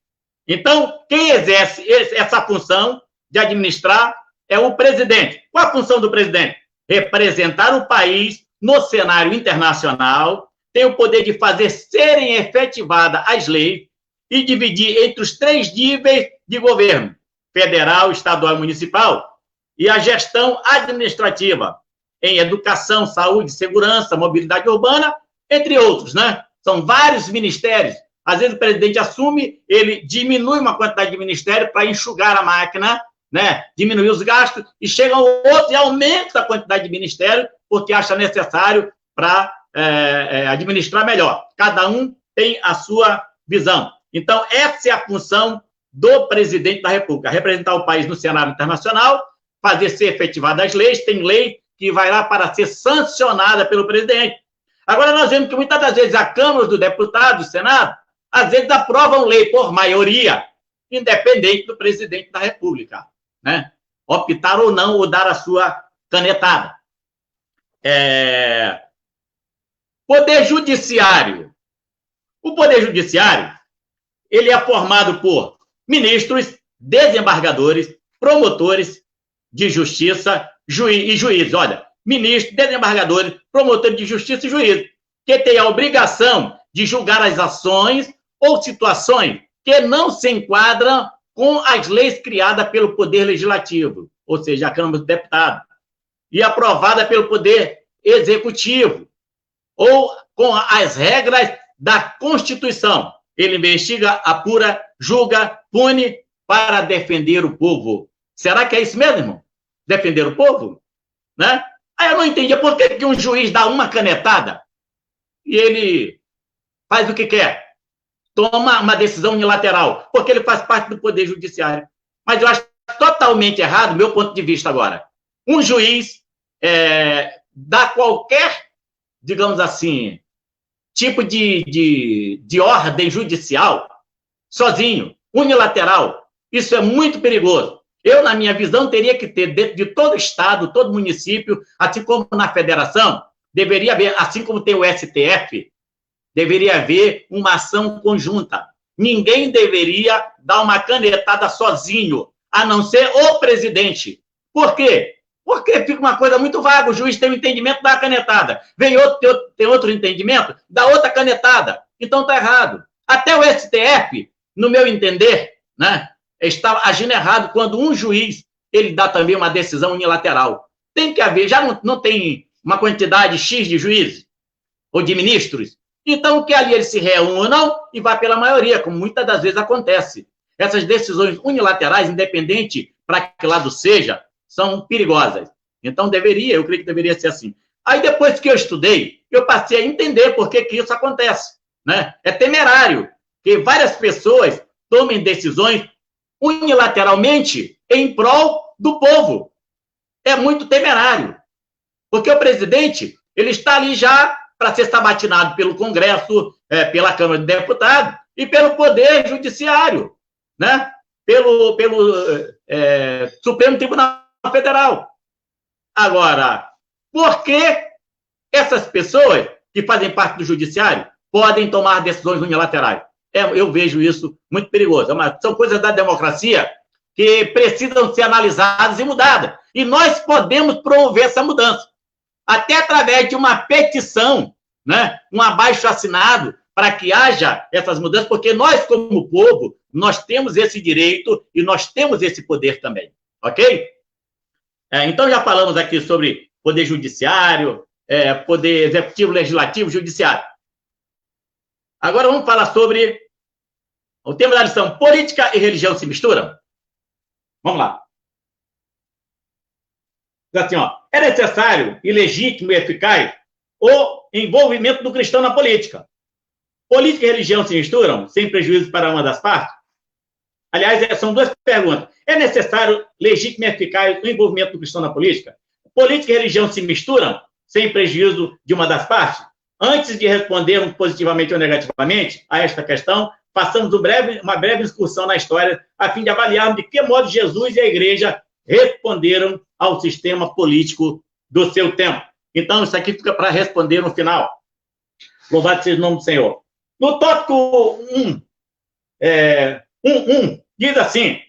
Então, quem exerce essa função de administrar é o presidente. Qual a função do presidente? Representar o país no cenário internacional, tem o poder de fazer serem efetivadas as leis e dividir entre os 3 níveis de governo, federal, estadual e municipal, e a gestão administrativa em educação, saúde, segurança, mobilidade urbana, entre outros, né? São vários ministérios. Às vezes o presidente assume, ele diminui uma quantidade de ministério para enxugar a máquina, né? Diminuir os gastos, e chega outro e aumenta a quantidade de ministério porque acha necessário para administrar melhor. Cada um tem a sua visão. Então, essa é a função do presidente da República, representar o país no cenário internacional, fazer ser efetivadas as leis, tem lei que vai lá para ser sancionada pelo presidente. Agora, nós vemos que muitas das vezes a Câmara dos Deputados, o Senado, às vezes aprovam lei por maioria, independente do presidente da República, né? Optar ou não, ou dar a sua canetada. Poder Judiciário. O Poder Judiciário, ele é formado por ministros, desembargadores, promotores de justiça e juízes. Olha, ministros, desembargadores, promotores de justiça e juízes, que têm a obrigação de julgar as ações ou situações que não se enquadram com as leis criadas pelo Poder Legislativo. ou seja, a Câmara dos Deputados, e aprovada pelo Poder Executivo, ou com as regras da Constituição. Ele investiga, apura, julga, pune para defender o povo. Será que é isso mesmo, irmão? Defender o povo? Né? Aí eu não entendia por que um juiz dá uma canetada e ele faz o que quer. Toma uma decisão unilateral, porque ele faz parte do Poder Judiciário. Mas eu acho totalmente errado, do meu ponto de vista agora. Um juiz dá qualquer, digamos assim, tipo de ordem judicial sozinho, unilateral. Isso é muito perigoso. Eu, na minha visão, teria que ter, dentro de todo estado, todo município, assim como na federação, deveria haver, assim como tem o STF, deveria haver uma ação conjunta. Ninguém deveria dar uma canetada sozinho, a não ser o presidente. Por quê? Porque fica uma coisa muito vaga. O juiz tem um entendimento, dá a canetada. Vem outro, tem outro entendimento, dá outra canetada. Então está errado. Até o STF, no meu entender, né, está agindo errado quando um juiz ele dá também uma decisão unilateral. Tem que haver, já não tem uma quantidade X de juízes ou de ministros? Então, que ali eles se reúnam e vá pela maioria, como muitas das vezes acontece. Essas decisões unilaterais, independente para que lado seja, são perigosas. Então, eu creio que deveria ser assim. Aí, depois que eu estudei, eu passei a entender por que isso acontece. Né? É temerário que várias pessoas tomem decisões unilateralmente em prol do povo. É muito temerário. Porque o presidente, ele está ali já para ser sabatinado pelo Congresso, pela Câmara de Deputados e pelo Poder Judiciário, né? pelo Supremo Tribunal Federal. Agora, por que essas pessoas que fazem parte do Judiciário podem tomar decisões unilaterais? Eu vejo isso muito perigoso. São coisas da democracia que precisam ser analisadas e mudadas. E nós podemos promover essa mudança, até através de uma petição, né? Um abaixo-assinado, para que haja essas mudanças, porque nós, como povo, nós temos esse direito e nós temos esse poder também, ok? Então, já falamos aqui sobre poder judiciário, poder executivo, legislativo, judiciário. Agora vamos falar sobre o tema da lição: política e religião se misturam? Vamos lá. Assim, é necessário e legítimo e eficaz o envolvimento do cristão na política. Política e religião se misturam sem prejuízo para uma das partes? Aliás, são duas perguntas. É necessário, legítimo e eficaz o envolvimento do cristão na política? Política e religião se misturam sem prejuízo de uma das partes? Antes de respondermos positivamente ou negativamente a esta questão, passamos uma breve excursão na história a fim de avaliarmos de que modo Jesus e a igreja responderam ao sistema político do seu tempo. Então, isso aqui fica para responder no final. Louvado seja o nome do Senhor. No tópico 1, diz assim,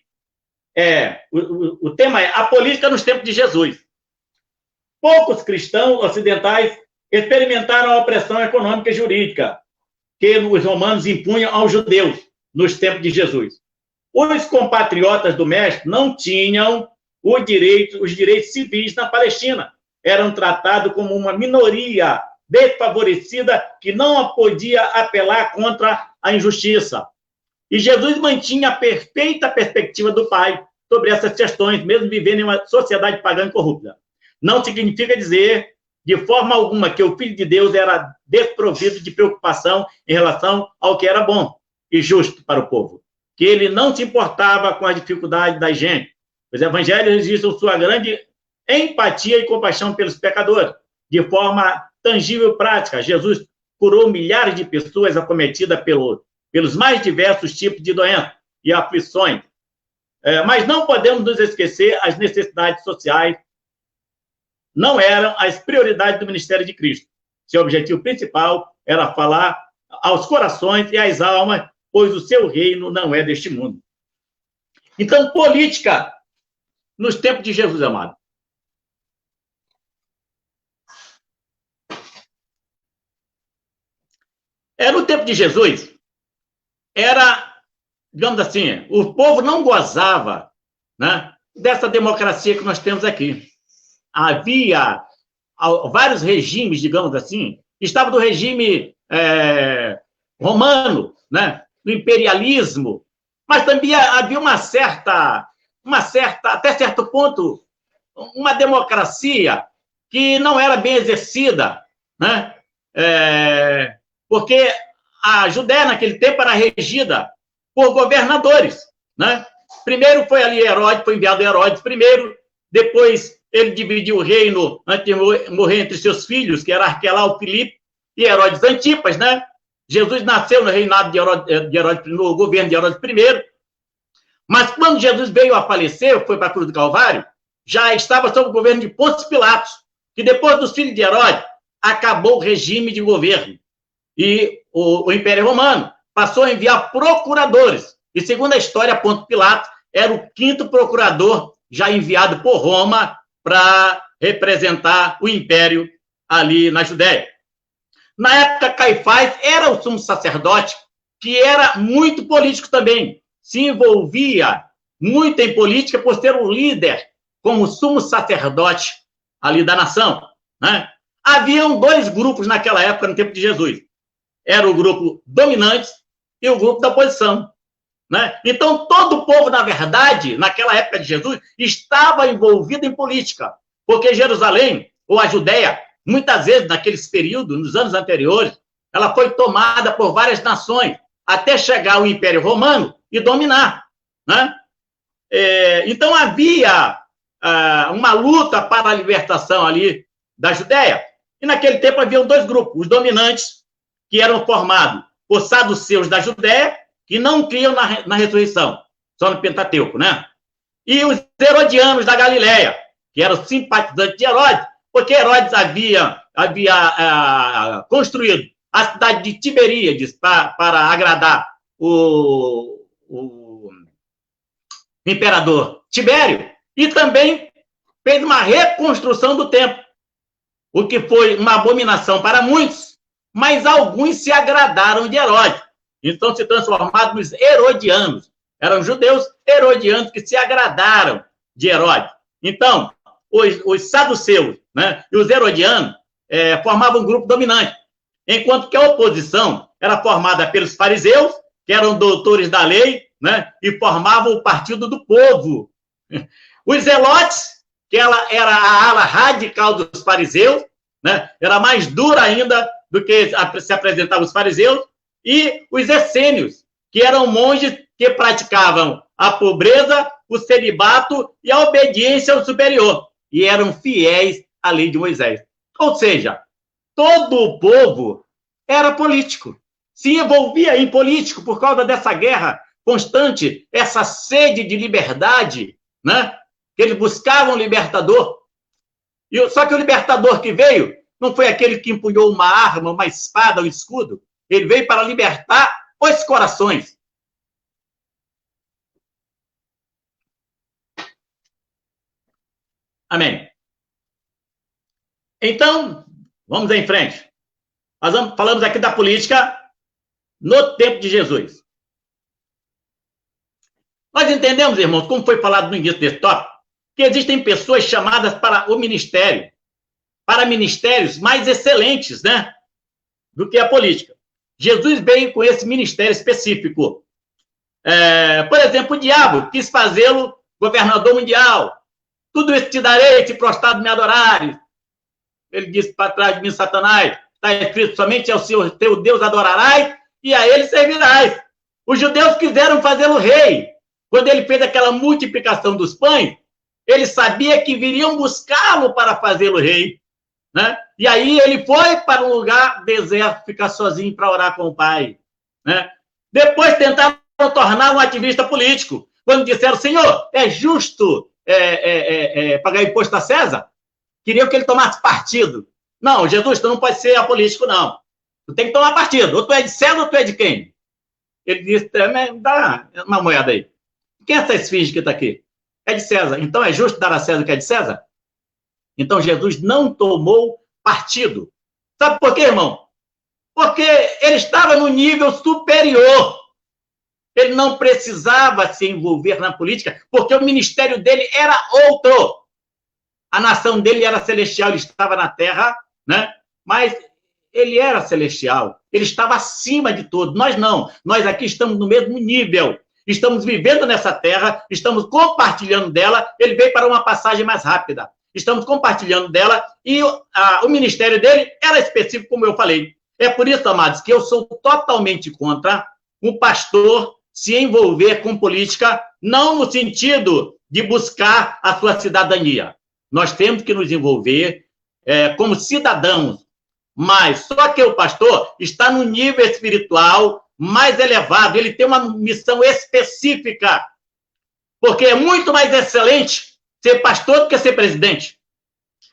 o tema é a política nos tempos de Jesus. Poucos cristãos ocidentais experimentaram a opressão econômica e jurídica que os romanos impunham aos judeus nos tempos de Jesus. Os compatriotas do Mestre não tinham os direitos civis na Palestina. Eram tratados como uma minoria desfavorecida que não podia apelar contra a injustiça. E Jesus mantinha a perfeita perspectiva do Pai sobre essas questões, mesmo vivendo em uma sociedade pagã e corrupta. Não significa dizer, de forma alguma, que o Filho de Deus era desprovido de preocupação em relação ao que era bom e justo para o povo, que ele não se importava com a dificuldade da gente. Os evangelhos registram sua grande empatia e compaixão pelos pecadores, de forma tangível e prática. Jesus curou milhares de pessoas acometidas pelos mais diversos tipos de doenças e aflições. Mas não podemos nos esquecer, as necessidades sociais não eram as prioridades do ministério de Cristo. Seu objetivo principal era falar aos corações e às almas, pois o seu reino não é deste mundo. Então, política nos tempos de Jesus, amado. No tempo de Jesus, digamos assim, o povo não gozava, né, dessa democracia que nós temos aqui. Havia vários regimes, digamos assim, estava do regime romano, né, do imperialismo, mas também havia uma certa, até certo ponto, uma democracia que não era bem exercida, né, porque a Judéia, naquele tempo, era regida por governadores, né? Primeiro foi ali Herodes, foi enviado Herodes primeiro, depois ele dividiu o reino antes de morrer entre seus filhos, que era Arquelau, Filipe e Herodes Antipas, né? Jesus nasceu no reinado de Herodes, no governo de Herodes I, mas quando Jesus veio a falecer, foi para a cruz do Calvário, já estava sob o governo de Pôncio Pilatos, que depois dos filhos de Herodes, acabou o regime de governo. E o Império Romano passou a enviar procuradores. E, segundo a história, Pôncio Pilatos era o 5º procurador já enviado por Roma para representar o Império ali na Judéia. Na época, Caifás era o sumo sacerdote, que era muito político também. Se envolvia muito em política por ser o líder, como sumo sacerdote ali da nação, né? Haviam 2 grupos naquela época, no tempo de Jesus. Era o grupo dominante e o grupo da oposição, né? Então, todo o povo, na verdade, naquela época de Jesus, estava envolvido em política, porque Jerusalém, ou a Judéia, muitas vezes, naqueles períodos, nos anos anteriores, ela foi tomada por várias nações, até chegar ao Império Romano e dominar, né? Então, havia uma luta para a libertação ali da Judéia. E, naquele tempo, haviam 2 grupos, os dominantes, que eram formados por saduceus da Judéia, que não criam na ressurreição, só no Pentateuco, né? E os herodianos da Galileia, que eram simpatizantes de Herodes, porque Herodes havia construído a cidade de Tiberíades para agradar o imperador Tibério, e também fez uma reconstrução do templo, o que foi uma abominação para muitos, mas alguns se agradaram de Herodes. Então se transformaram nos herodianos. Eram judeus herodianos que se agradaram de Herodes. Então, os saduceus, né, e os herodianos formavam um grupo dominante, enquanto que a oposição era formada pelos fariseus, que eram doutores da lei, né, e formavam o partido do povo. Os zelotes, que ela era a ala radical dos fariseus, né, era mais dura ainda do que se apresentavam os fariseus, e os essênios, que eram monges que praticavam a pobreza, o celibato e a obediência ao superior, e eram fiéis à lei de Moisés. Ou seja, todo o povo era político, se envolvia em político por causa dessa guerra constante, essa sede de liberdade, né? Que eles buscavam um libertador. Só que o libertador que veio não foi aquele que empunhou uma arma, uma espada, um escudo. Ele veio para libertar os corações. Amém. Então, vamos em frente. Nós falamos aqui da política no tempo de Jesus. Nós entendemos, irmãos, como foi falado no início desse tópico, que existem pessoas chamadas para o ministério, para ministérios mais excelentes, né, do que a política. Jesus veio com esse ministério específico. Por exemplo, o diabo quis fazê-lo governador mundial. Tudo isso te darei, se prostrado me adorares. Ele disse para trás de mim, Satanás, está escrito, somente ao teu Deus adorarás e a ele servirás. Os judeus quiseram fazê-lo rei. Quando ele fez aquela multiplicação dos pães, ele sabia que viriam buscá-lo para fazê-lo rei, né? E aí ele foi para um lugar deserto, ficar sozinho para orar com o Pai, né? Depois tentaram tornar um ativista político. Quando disseram, Senhor, é justo pagar imposto a César? Queriam que ele tomasse partido. Não, Jesus, tu não pode ser apolítico, não. Tu tem que tomar partido. Ou tu é de César ou tu é de quem? Ele disse, dá uma moeda aí. Quem é essa esfinge que está aqui? É de César. Então é justo dar a César o que é de César? Então Jesus não tomou partido. Sabe por quê, irmão? Porque ele estava no nível superior. Ele não precisava se envolver na política, porque o ministério dele era outro. A nação dele era celestial, ele estava na terra, né? Mas ele era celestial, ele estava acima de todos. Nós não, nós aqui estamos no mesmo nível, estamos vivendo nessa terra, estamos compartilhando dela, ele veio para uma passagem mais rápida. Estamos compartilhando dela e o ministério dele era específico, como eu falei. É por isso, amados, que eu sou totalmente contra um pastor se envolver com política, não no sentido de buscar a sua cidadania. Nós temos que nos envolver como cidadãos, mas só que o pastor está no nível espiritual mais elevado, ele tem uma missão específica, porque é muito mais excelente ser pastor do que ser presidente.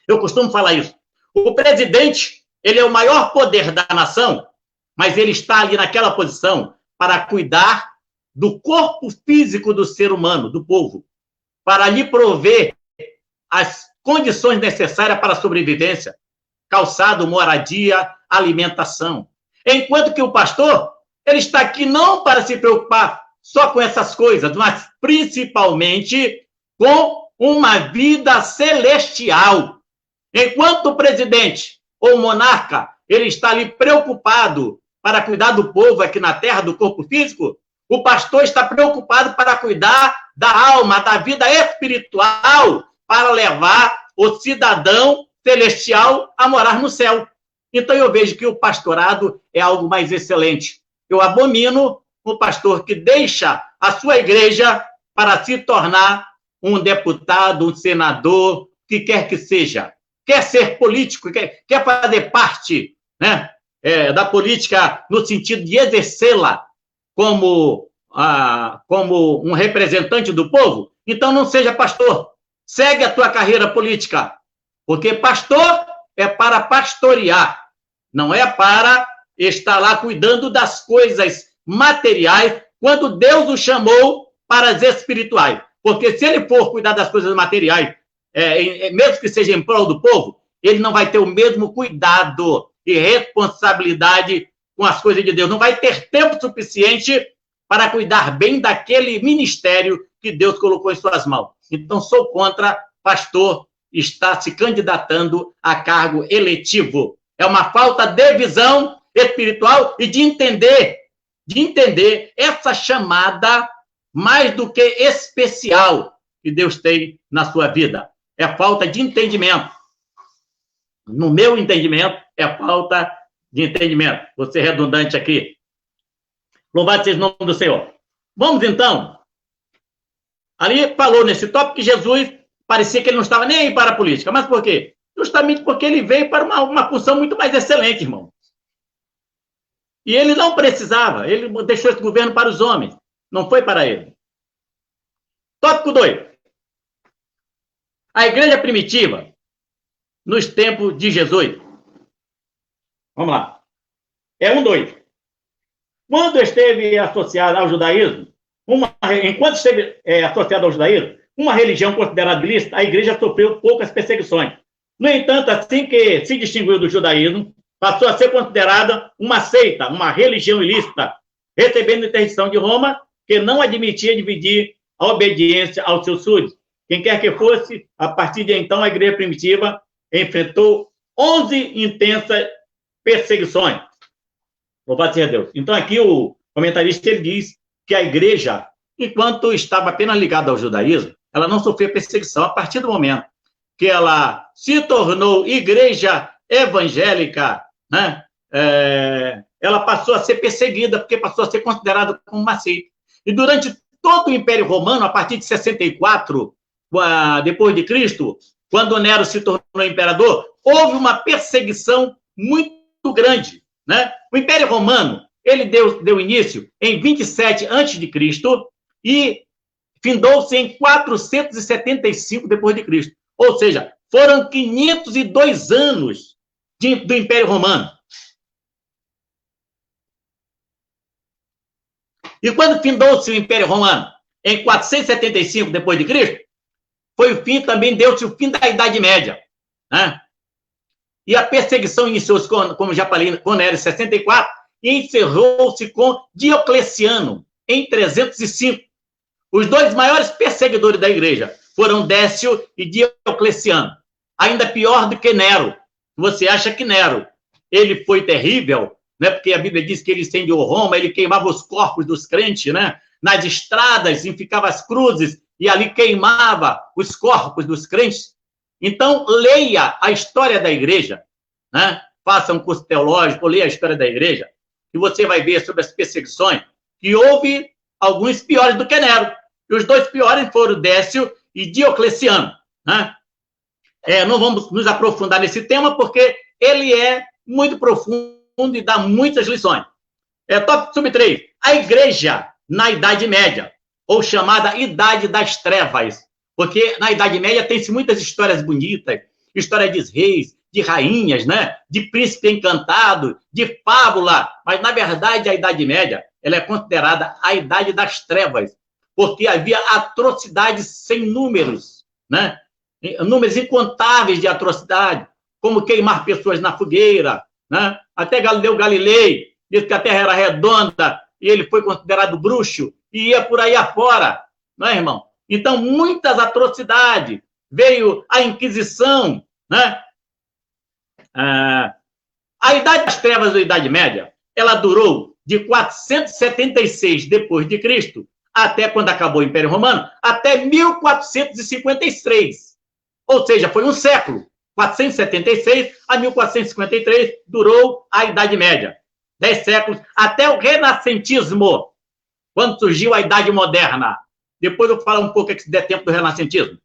Eu costumo falar isso. O presidente, ele é o maior poder da nação, mas ele está ali naquela posição para cuidar do corpo físico do ser humano, do povo, para lhe prover as condições necessárias para a sobrevivência, calçado, moradia, alimentação. Enquanto que o pastor, ele está aqui não para se preocupar só com essas coisas, mas principalmente com uma vida celestial. Enquanto o presidente ou monarca, ele está ali preocupado para cuidar do povo aqui na terra, do corpo físico, o pastor está preocupado para cuidar da alma, da vida espiritual, para levar o cidadão celestial a morar no céu. Então eu vejo que o pastorado é algo mais excelente. Eu abomino o pastor que deixa a sua igreja para se tornar um deputado, um senador, que quer que seja. Quer ser político, quer fazer parte, né, da política no sentido de exercê-la como um representante do povo, então não seja pastor. Segue a tua carreira política, porque pastor é para pastorear, não é para estar lá cuidando das coisas materiais, quando Deus o chamou para as espirituais. Porque se ele for cuidar das coisas materiais, mesmo que seja em prol do povo, ele não vai ter o mesmo cuidado e responsabilidade com as coisas de Deus. Não vai ter tempo suficiente para cuidar bem daquele ministério que Deus colocou em suas mãos. Então, sou contra pastor estar se candidatando a cargo eletivo. É uma falta de visão espiritual e de entender essa chamada mais do que especial que Deus tem na sua vida. É falta de entendimento. No meu entendimento, é falta de entendimento. Vou ser redundante aqui. Louvado seja o nome do Senhor. Vamos, então. Ali falou nesse tópico que Jesus parecia que ele não estava nem aí para a política. Mas por quê? Justamente porque ele veio para uma função muito mais excelente, irmão. E ele não precisava. Ele deixou esse governo para os homens. Não foi para ele. Tópico 2. A igreja primitiva, nos tempos de Jesus. Vamos lá. 2. Quando esteve associada ao judaísmo, enquanto esteve associada ao judaísmo, uma religião considerada ilícita, a igreja sofreu poucas perseguições. No entanto, assim que se distinguiu do judaísmo, passou a ser considerada uma seita, uma religião ilícita, recebendo interdição de Roma, que não admitia dividir a obediência aos seus súditos. Quem quer que fosse, a partir de então, a igreja primitiva enfrentou 11 intensas perseguições. Louvado seja Deus. Então, aqui o comentarista ele diz que a igreja, enquanto estava apenas ligada ao judaísmo, ela não sofreu perseguição. A partir do momento que ela se tornou igreja evangélica, né, ela passou a ser perseguida, porque passou a ser considerada como uma seita. E durante todo o Império Romano, a partir de 64, depois de Cristo, quando Nero se tornou imperador, houve uma perseguição muito grande, né? O Império Romano, ele deu início em 27 a.C. e findou-se em 475 depois de Cristo. Ou seja, foram 502 anos do Império Romano. E quando findou-se o Império Romano, em 475 depois de Cristo, foi o fim, também deu-se o fim da Idade Média, né? E a perseguição iniciou-se, como já falei, com Nero em 64, e encerrou-se com Diocleciano, em 305. Os dois maiores perseguidores da igreja foram Décio e Diocleciano. Ainda pior do que Nero. Você acha que Nero, ele foi terrível, né? Porque a Bíblia diz que ele incendiou Roma, ele queimava os corpos dos crentes, né? Nas estradas, ficava as cruzes, e ali queimava os corpos dos crentes. Então, leia a história da igreja, né? Faça um curso teológico, leia a história da igreja, e você vai ver sobre as perseguições, que houve alguns piores do que Nero. E os dois piores foram Décio e Diocleciano, né? Não vamos nos aprofundar nesse tema, porque ele é muito profundo e dá muitas lições. Tópico sub 3. A igreja na Idade Média, ou chamada Idade das Trevas, porque na Idade Média tem-se muitas histórias bonitas, história de reis, de rainhas, né? De príncipe encantado, de fábula, mas, na verdade, a Idade Média ela é considerada a Idade das Trevas, porque havia atrocidades sem números, né? Números incontáveis de atrocidade, como queimar pessoas na fogueira, né? Até Galileu Galilei disse que a Terra era redonda e ele foi considerado bruxo e ia por aí afora, não é, irmão? Então, muitas atrocidades. Veio a Inquisição, né? A Idade das Trevas da Idade Média, ela durou de 476 depois de Cristo, até quando acabou o Império Romano, até 1453. Ou seja, foi um século. 476 a 1453 durou a Idade Média. 10 séculos, até o Renascentismo, quando surgiu a Idade Moderna. Depois eu vou falar um pouco, se der tempo, do Renascentismo.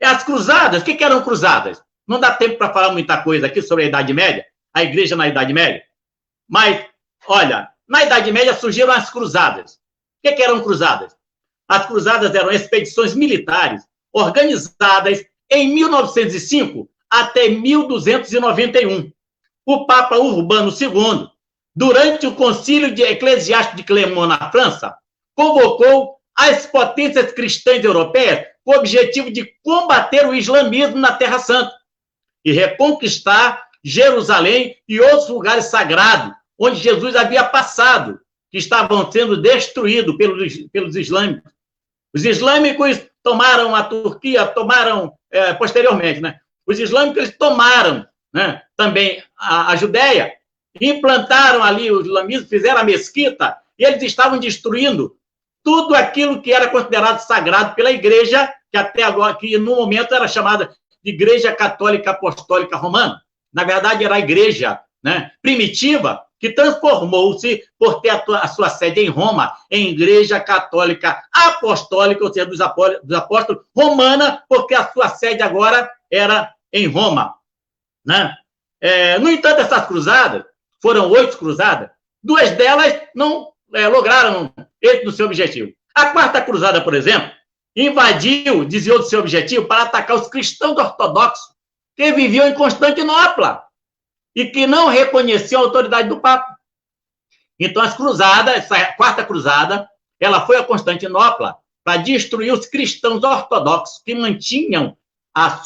As cruzadas, o que eram cruzadas? Não dá tempo para falar muita coisa aqui sobre a Idade Média, a igreja na Idade Média. Mas, olha, na Idade Média surgiram as cruzadas. O que eram cruzadas? As cruzadas eram expedições militares organizadas em 1905 até 1291. O Papa Urbano II, durante o Concílio Eclesiástico de Clermont, na França, convocou as potências cristãs europeias com o objetivo de combater o islamismo na Terra Santa e reconquistar Jerusalém e outros lugares sagrados onde Jesus havia passado, que estavam sendo destruídos pelos islâmicos. Os islâmicos tomaram a Turquia, tomaram posteriormente, né? Os islâmicos eles tomaram, né, também a Judéia, implantaram ali o islamismo, fizeram a mesquita, e eles estavam destruindo tudo aquilo que era considerado sagrado pela igreja, que até agora, que no momento era chamada de Igreja Católica Apostólica Romana. Na verdade, era a igreja, né, primitiva, que transformou-se, por ter a sua sede em Roma, em Igreja Católica Apostólica, ou seja, dos apóstolos, romana, porque a sua sede agora era em Roma, né? No entanto, essas cruzadas, foram 8 cruzadas, 2 delas não lograram êxito no seu objetivo. A quarta cruzada, por exemplo, invadiu, desviou do seu objetivo para atacar os cristãos ortodoxos que viviam em Constantinopla e que não reconheciam a autoridade do Papa. Então, as cruzadas, essa quarta cruzada, ela foi a Constantinopla para destruir os cristãos ortodoxos que mantinham a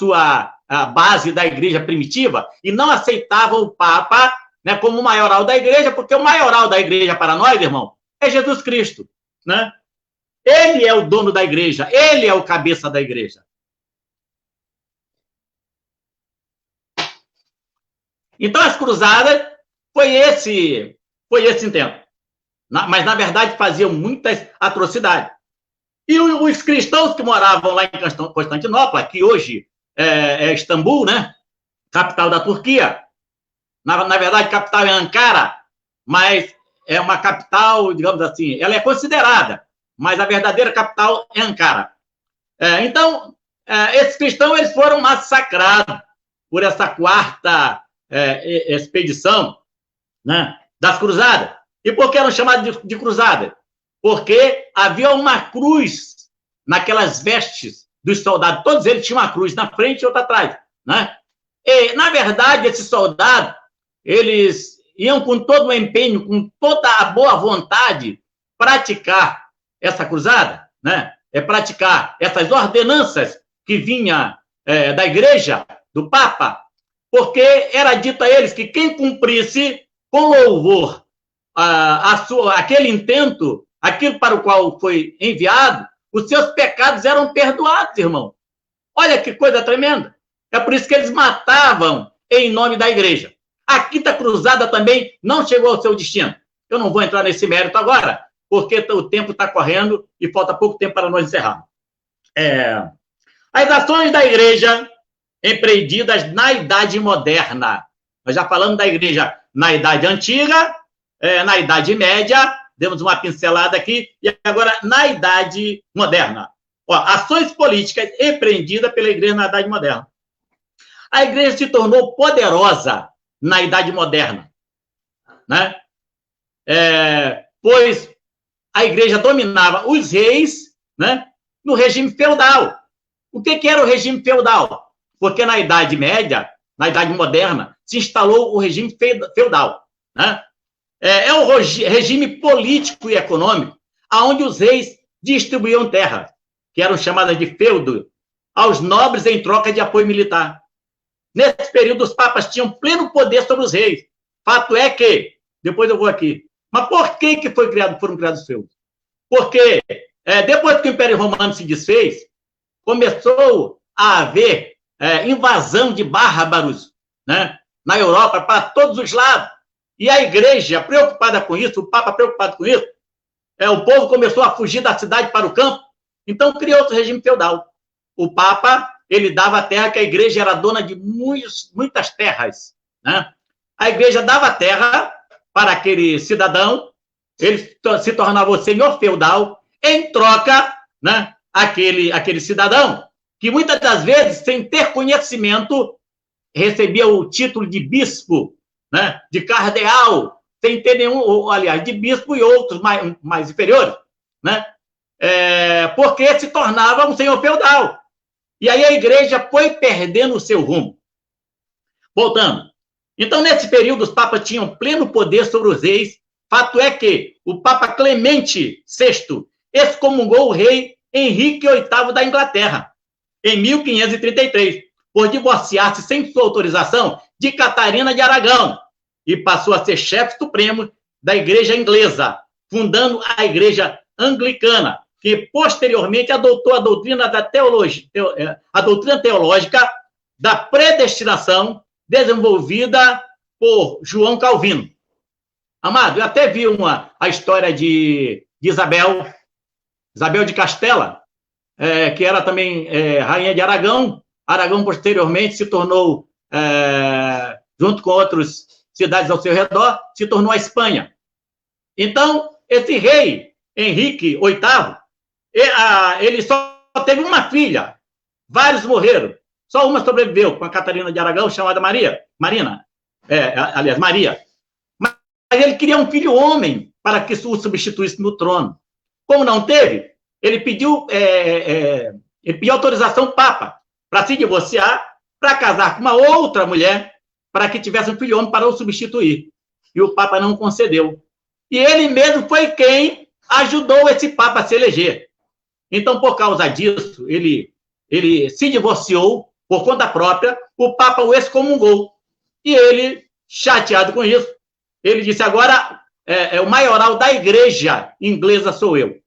base da igreja primitiva e não aceitavam o Papa, né, como o maioral da igreja, porque o maioral da igreja para nós, irmão, é Jesus Cristo, né? Ele é o dono da igreja, ele é o cabeça da igreja. Então, as cruzadas foi esse intento. Mas, na verdade, faziam muitas atrocidades. E os cristãos que moravam lá em Constantinopla, que hoje é Istambul, né? Capital da Turquia. Na verdade, capital é Ankara, mas é uma capital, digamos assim, ela é considerada, mas a verdadeira capital é Ankara. Então, esses cristãos eles foram massacrados por essa quarta expedição, né, das cruzadas. E por que eram chamadas de cruzadas? Porque havia uma cruz naquelas vestes dos soldados. Todos eles tinham uma cruz na frente e outra atrás, né? E, na verdade, esses soldados, eles iam com todo o empenho, com toda a boa vontade, praticar essa cruzada, né? Praticar essas ordenanças que vinha da igreja, do Papa, porque era dito a eles que quem cumprisse com louvor aquele intento, aquilo para o qual foi enviado, os seus pecados eram perdoados, irmão. Olha que coisa tremenda. É por isso que eles matavam em nome da igreja. A Quinta Cruzada também não chegou ao seu destino. Eu não vou entrar nesse mérito agora, porque o tempo está correndo e falta pouco tempo para nós encerrarmos. As ações da igreja empreendidas na Idade Moderna. Nós já falamos da igreja na Idade Antiga, na Idade Média, demos uma pincelada aqui, e agora na Idade Moderna. Ações políticas empreendidas pela igreja na Idade Moderna. A igreja se tornou poderosa na Idade Moderna, né? Pois a igreja dominava os reis, né, no regime feudal. O que era o regime feudal? Porque na Idade Média, na Idade Moderna, se instalou o regime feudal, né? O regime político e econômico, onde os reis distribuíam terras, que eram chamadas de feudo, aos nobres em troca de apoio militar. Nesse período, os papas tinham pleno poder sobre os reis. Fato é que, depois eu vou aqui, mas por que foram criados os feudos? Porque depois que o Império Romano se desfez, começou a haver invasão de bárbaros, né, na Europa, para todos os lados. E a igreja, preocupada com isso, o Papa preocupado com isso, o povo começou a fugir da cidade para o campo, então criou-se o regime feudal. O Papa, ele dava terra, que a igreja era dona de muitas terras, né? A igreja dava terra para aquele cidadão, ele se tornava o senhor feudal, em troca, né, aquele cidadão, que muitas das vezes, sem ter conhecimento, recebia o título de bispo, né, de cardeal, sem ter nenhum, aliás, de bispo e outros mais inferiores, né? Porque se tornava um senhor feudal. E aí a igreja foi perdendo o seu rumo. Voltando. Então, nesse período, os papas tinham pleno poder sobre os reis. Fato é que o Papa Clemente VI excomungou o rei Henrique VIII da Inglaterra, em 1533, por divorciar-se sem sua autorização de Catarina de Aragão, e passou a ser chefe supremo da igreja inglesa, fundando a igreja anglicana, que posteriormente adotou a doutrina teológica da predestinação, desenvolvida por João Calvino. Amado, eu até vi a história de Isabel de Castela, que era também rainha de Aragão. Aragão, posteriormente, se tornou, junto com outras cidades ao seu redor, se tornou a Espanha. Então, esse rei, Henrique VIII, ele só teve uma filha, vários morreram, só uma sobreviveu, com a Catarina de Aragão, chamada Maria. Maria. Mas ele queria um filho homem para que o substituísse no trono. Como não teve, ele pediu autorização ao Papa para se divorciar, para casar com uma outra mulher, para que tivesse um filho homem para o substituir. E o Papa não concedeu. E ele mesmo foi quem ajudou esse Papa a se eleger. Então, por causa disso, ele se divorciou por conta própria, o Papa o excomungou. E ele, chateado com isso, ele disse, agora o maioral da igreja inglesa sou eu.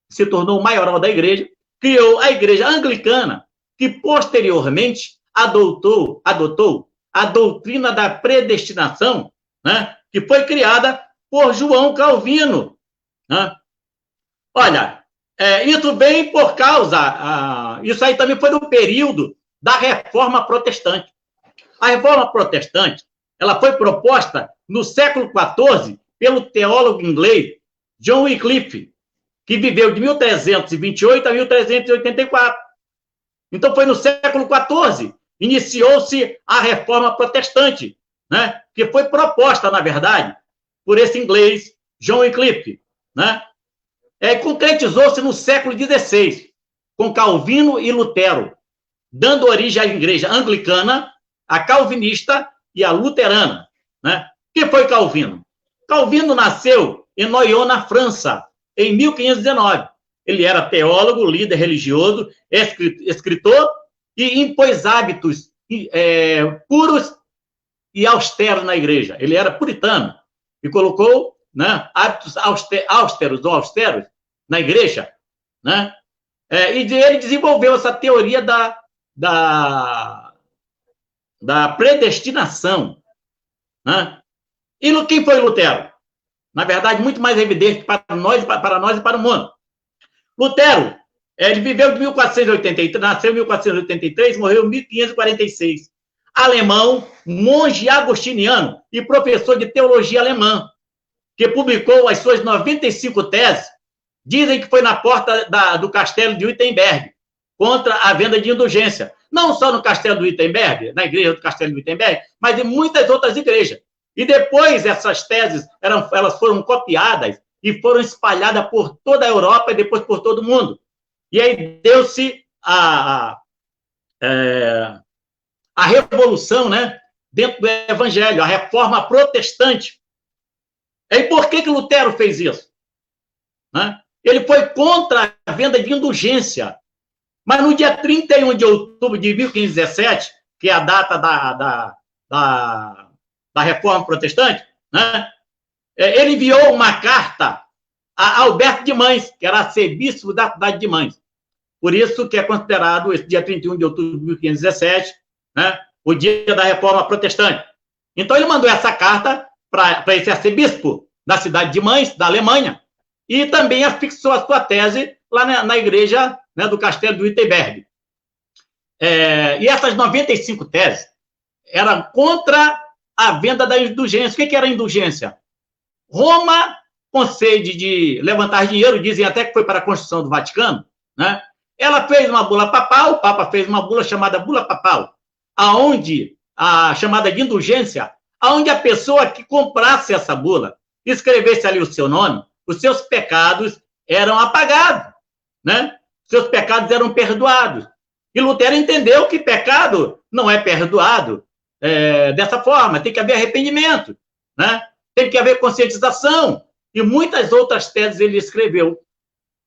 Se tornou o maioral da igreja, criou a igreja anglicana, que posteriormente adotou a doutrina da predestinação, né, que foi criada por João Calvino. Né? Olha, isso vem por causa... isso aí também foi no período da Reforma Protestante. A Reforma Protestante, ela foi proposta no século XIV pelo teólogo inglês John Wycliffe, que viveu de 1328 a 1384. Então, foi no século XIV, iniciou-se a Reforma Protestante, né, que foi proposta, na verdade, por esse inglês John Wycliffe, né? Concretizou-se no século XVI, com Calvino e Lutero, dando origem à igreja anglicana, a calvinista e a luterana. Né? Que foi Calvino? Calvino nasceu em Noyon, na França, em 1519. Ele era teólogo, líder religioso, escritor e impôs hábitos puros e austeros na igreja. Ele era puritano e colocou né, hábitos austeros ou austeros na igreja, né? E ele desenvolveu essa teoria da predestinação, né? E quem foi Lutero? Na verdade, muito mais evidente para nós e para o mundo. Lutero, ele viveu de 1483, nasceu em 1483, morreu em 1546. Alemão, monge agostiniano e professor de teologia alemã, que publicou as suas 95 teses. Dizem que foi na porta do castelo de Wittenberg, contra a venda de indulgência. Não só no castelo de Wittenberg, na igreja do castelo de Wittenberg, mas em muitas outras igrejas. E depois essas teses elas foram copiadas e foram espalhadas por toda a Europa e depois por todo o mundo. E aí deu-se a revolução, né, dentro do evangelho, a reforma protestante. E por que Lutero fez isso? Né? Ele foi contra a venda de indulgência. Mas no dia 31 de outubro de 1517, que é a data da reforma protestante, né, ele enviou uma carta a Alberto de Mans, que era arcebispo da cidade de Mans. Por isso que é considerado esse dia 31 de outubro de 1517, né, o dia da reforma protestante. Então ele mandou essa carta para esse arcebispo da cidade de Mans, da Alemanha, e também afixou a sua tese lá na igreja, né, do castelo de Wittenberg. E essas 95 teses eram contra a venda da indulgência. O que era a indulgência? Roma, com sede de levantar dinheiro, dizem até que foi para a construção do Vaticano, né? Ela fez uma bula papal, o Papa fez uma bula chamada bula papal, chamada de indulgência, aonde a pessoa que comprasse essa bula, escrevesse ali o seu nome, os seus pecados eram apagados, né? Seus pecados eram perdoados. E Lutero entendeu que pecado não é perdoado dessa forma, tem que haver arrependimento, né? Tem que haver conscientização, e muitas outras teses ele escreveu.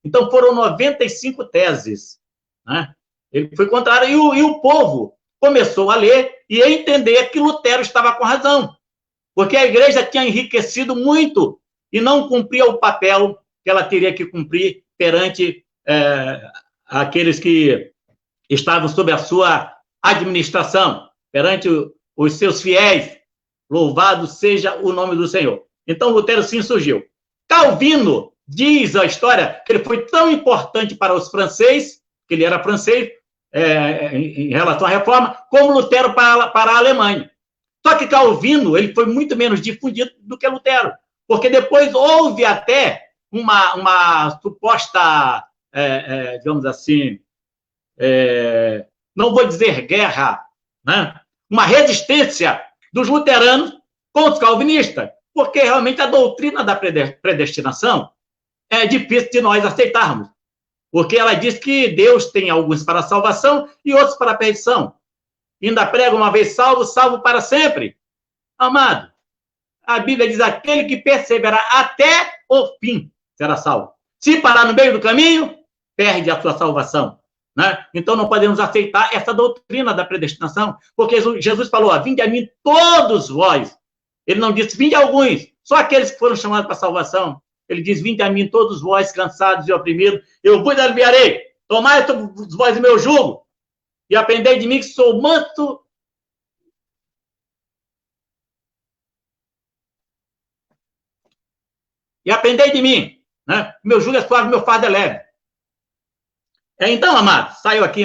Então, foram 95 teses, né? Ele foi contrário, e o povo começou a ler e a entender que Lutero estava com razão, porque a igreja tinha enriquecido muito e não cumpria o papel que ela teria que cumprir perante aqueles que estavam sob a sua administração, perante os seus fiéis. Louvado seja o nome do Senhor. Então, Lutero sim surgiu. Calvino, diz a história, que ele foi tão importante para os franceses, que ele era francês, em relação à reforma, como Lutero para a Alemanha. Só que Calvino, ele foi muito menos difundido do que Lutero, porque depois houve até uma suposta, digamos assim, não vou dizer guerra, né? Uma resistência dos luteranos com os calvinistas, porque realmente a doutrina da predestinação é difícil de nós aceitarmos, porque ela diz que Deus tem alguns para a salvação e outros para a perdição. Ainda prega uma vez salvo, salvo para sempre. Amado, a Bíblia diz: aquele que perseverar até o fim será salvo. Se parar no meio do caminho, perde a sua salvação, né? Então não podemos aceitar essa doutrina da predestinação, porque Jesus falou: vinde a mim todos vós. Ele não disse vinde alguns, só aqueles que foram chamados para a salvação. Ele diz: vinde a mim todos vós cansados e oprimidos, eu vos aliviarei. Tomai todos vós o meu jugo e aprendei de mim, que sou manso e aprendei de mim, né? Meu jugo é suave, meu fardo é leve. Então, amado, saiu aqui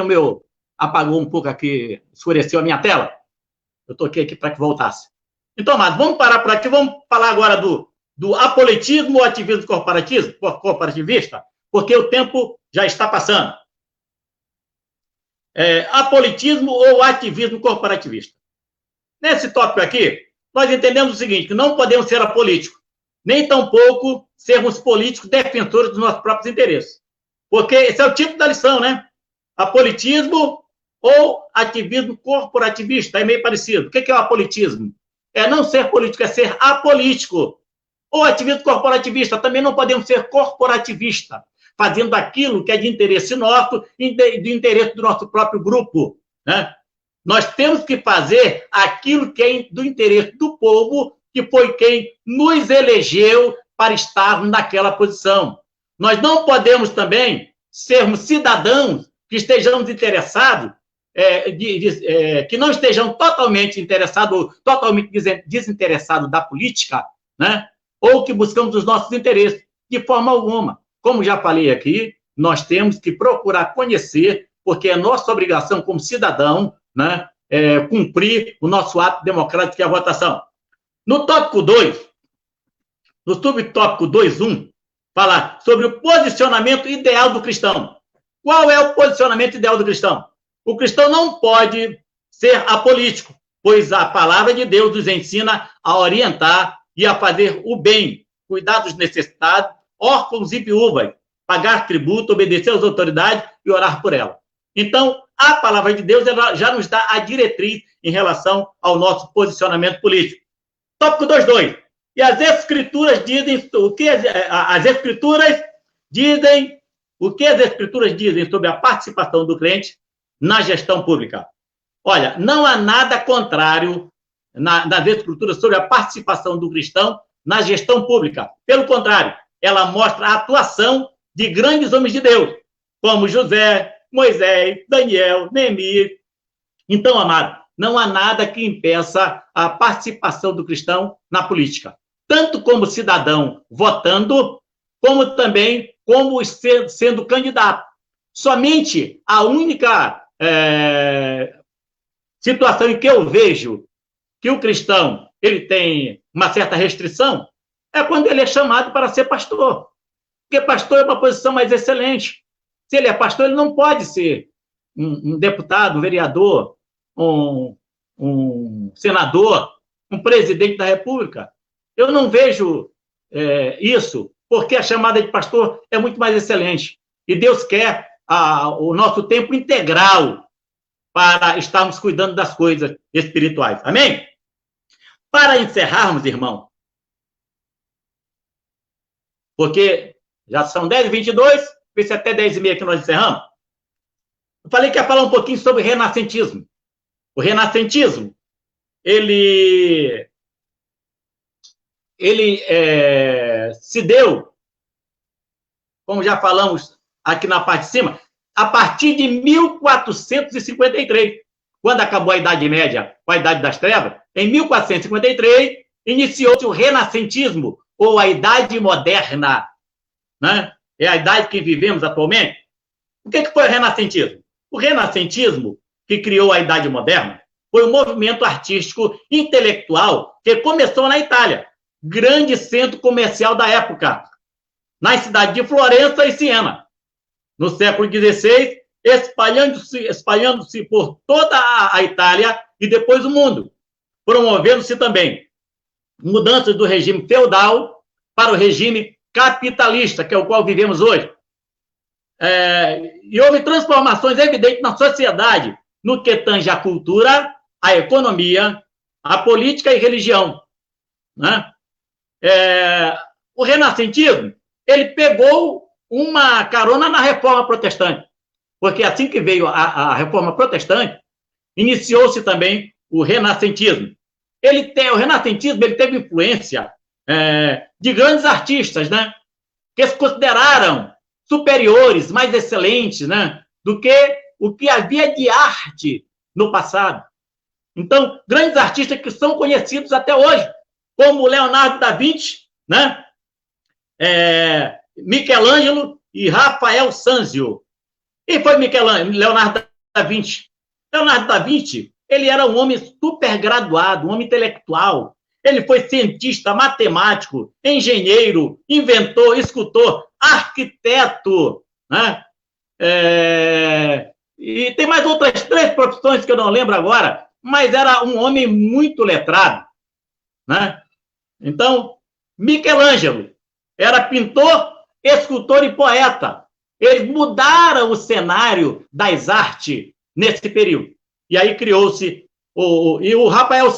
apagou um pouco aqui, escureceu a minha tela. Eu toquei aqui para que voltasse. Então, amado, vamos parar por aqui, vamos falar agora do apolitismo ou ativismo corporativista, porque o tempo já está passando. Apolitismo ou ativismo corporativista. Nesse tópico aqui, nós entendemos o seguinte, que não podemos ser apolíticos, nem tampouco sermos políticos defensores dos nossos próprios interesses. Porque esse é o tipo da lição, né? Apolitismo ou ativismo corporativista, é meio parecido. O que é o apolitismo? É não ser político, é ser apolítico. Ou ativismo corporativista, também não podemos ser corporativista, fazendo aquilo que é de interesse nosso e de interesse do nosso próprio grupo, né? Nós temos que fazer aquilo que é do interesse do povo, que foi quem nos elegeu para estarmos naquela posição. Nós não podemos também sermos cidadãos que estejamos interessados, que não estejam totalmente interessados, totalmente desinteressados da política, né? Ou que buscamos os nossos interesses, de forma alguma. Como já falei aqui, nós temos que procurar conhecer, porque é nossa obrigação como cidadão, né, cumprir o nosso ato democrático, que é a votação. No tópico 2, no subtópico 2.1, fala sobre o posicionamento ideal do cristão. Qual é o posicionamento ideal do cristão? O cristão não pode ser apolítico, pois a palavra de Deus nos ensina a orientar e a fazer o bem, cuidar dos necessitados, órfãos e viúvas, pagar tributo, obedecer às autoridades e orar por elas. Então, a palavra de Deus ela já nos dá a diretriz em relação ao nosso posicionamento político. Tópico 2.2. E as escrituras dizem o que as escrituras dizem sobre a participação do crente na gestão pública. Olha, não há nada contrário nas escrituras sobre a participação do cristão na gestão pública. Pelo contrário, ela mostra a atuação de grandes homens de Deus, como José, Moisés, Daniel, Neemias. Então, amado, não há nada que impeça a participação do cristão na política, tanto como cidadão votando, como também como sendo candidato. Somente a única situação em que eu vejo que o cristão ele tem uma certa restrição é quando ele é chamado para ser pastor. Porque pastor é uma posição mais excelente. Se ele é pastor, ele não pode ser um deputado, um vereador, um senador, um presidente da República. Eu não vejo isso, porque a chamada de pastor é muito mais excelente. E Deus quer o nosso tempo integral para estarmos cuidando das coisas espirituais. Amém? Para encerrarmos, irmão, porque já são 10h22, vê se até 10h30 que nós encerramos. Eu falei que ia falar um pouquinho sobre o renascentismo. O renascentismo, ele se deu, como já falamos aqui na parte de cima, a partir de 1453, quando acabou a Idade Média com a Idade das Trevas. Em 1453, iniciou-se o renascentismo, ou a Idade Moderna, né? É a idade que vivemos atualmente. O que foi o renascentismo? O renascentismo, que criou a Idade Moderna, foi um movimento artístico intelectual que começou na Itália, grande centro comercial da época, nas cidades de Florença e Siena. No século XVI, espalhando-se por toda a Itália e depois o mundo, promovendo-se também mudanças do regime feudal para o regime capitalista, que é o qual vivemos hoje. E houve transformações evidentes na sociedade, no que tange a cultura, a economia, a política e religião, né? O renascentismo, ele pegou uma carona na reforma protestante, porque assim que veio a reforma protestante, iniciou-se também o renascentismo. O renascentismo ele teve influência de grandes artistas, né, que se consideraram superiores, mais excelentes, né, do que o que havia de arte no passado. Então, grandes artistas que são conhecidos até hoje, como Leonardo da Vinci, né, Michelangelo e Rafael Sanzio. E foi Leonardo da Vinci. Leonardo da Vinci, ele era um homem super graduado, um homem intelectual. Ele foi cientista, matemático, engenheiro, inventor, escultor, arquiteto, né? E tem mais outras 3 profissões que eu não lembro agora, mas era um homem muito letrado, né? Então, Michelangelo era pintor, escultor e poeta. Eles mudaram o cenário das artes nesse período. E aí criou-se o Rafael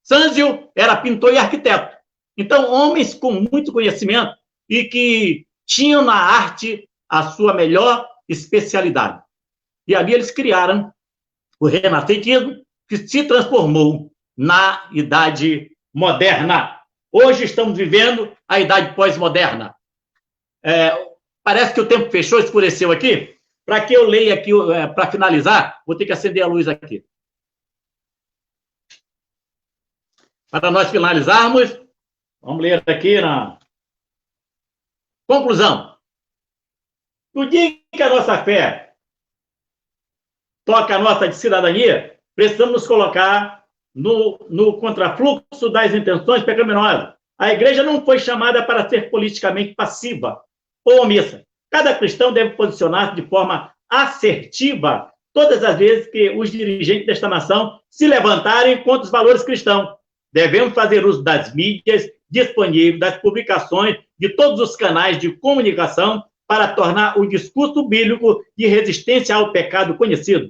Sanzio era pintor e arquiteto. Então, homens com muito conhecimento e que tinham na arte a sua melhor especialidade. E ali eles criaram o renascentismo, que se transformou na Idade Moderna. Hoje estamos vivendo a idade pós-moderna. Parece que o tempo fechou, escureceu aqui. Para que eu leia aqui, para finalizar, vou ter que acender a luz aqui. Para nós finalizarmos, vamos ler aqui na conclusão. No dia que a nossa fé toca a nossa de cidadania, precisamos nos colocar no contrafluxo das intenções pecaminosas. A igreja não foi chamada para ser politicamente passiva ou omissa. Cada cristão deve posicionar-se de forma assertiva todas as vezes que os dirigentes desta nação se levantarem contra os valores cristãos. Devemos fazer uso das mídias disponíveis, das publicações, de todos os canais de comunicação para tornar o discurso bíblico de resistência ao pecado conhecido.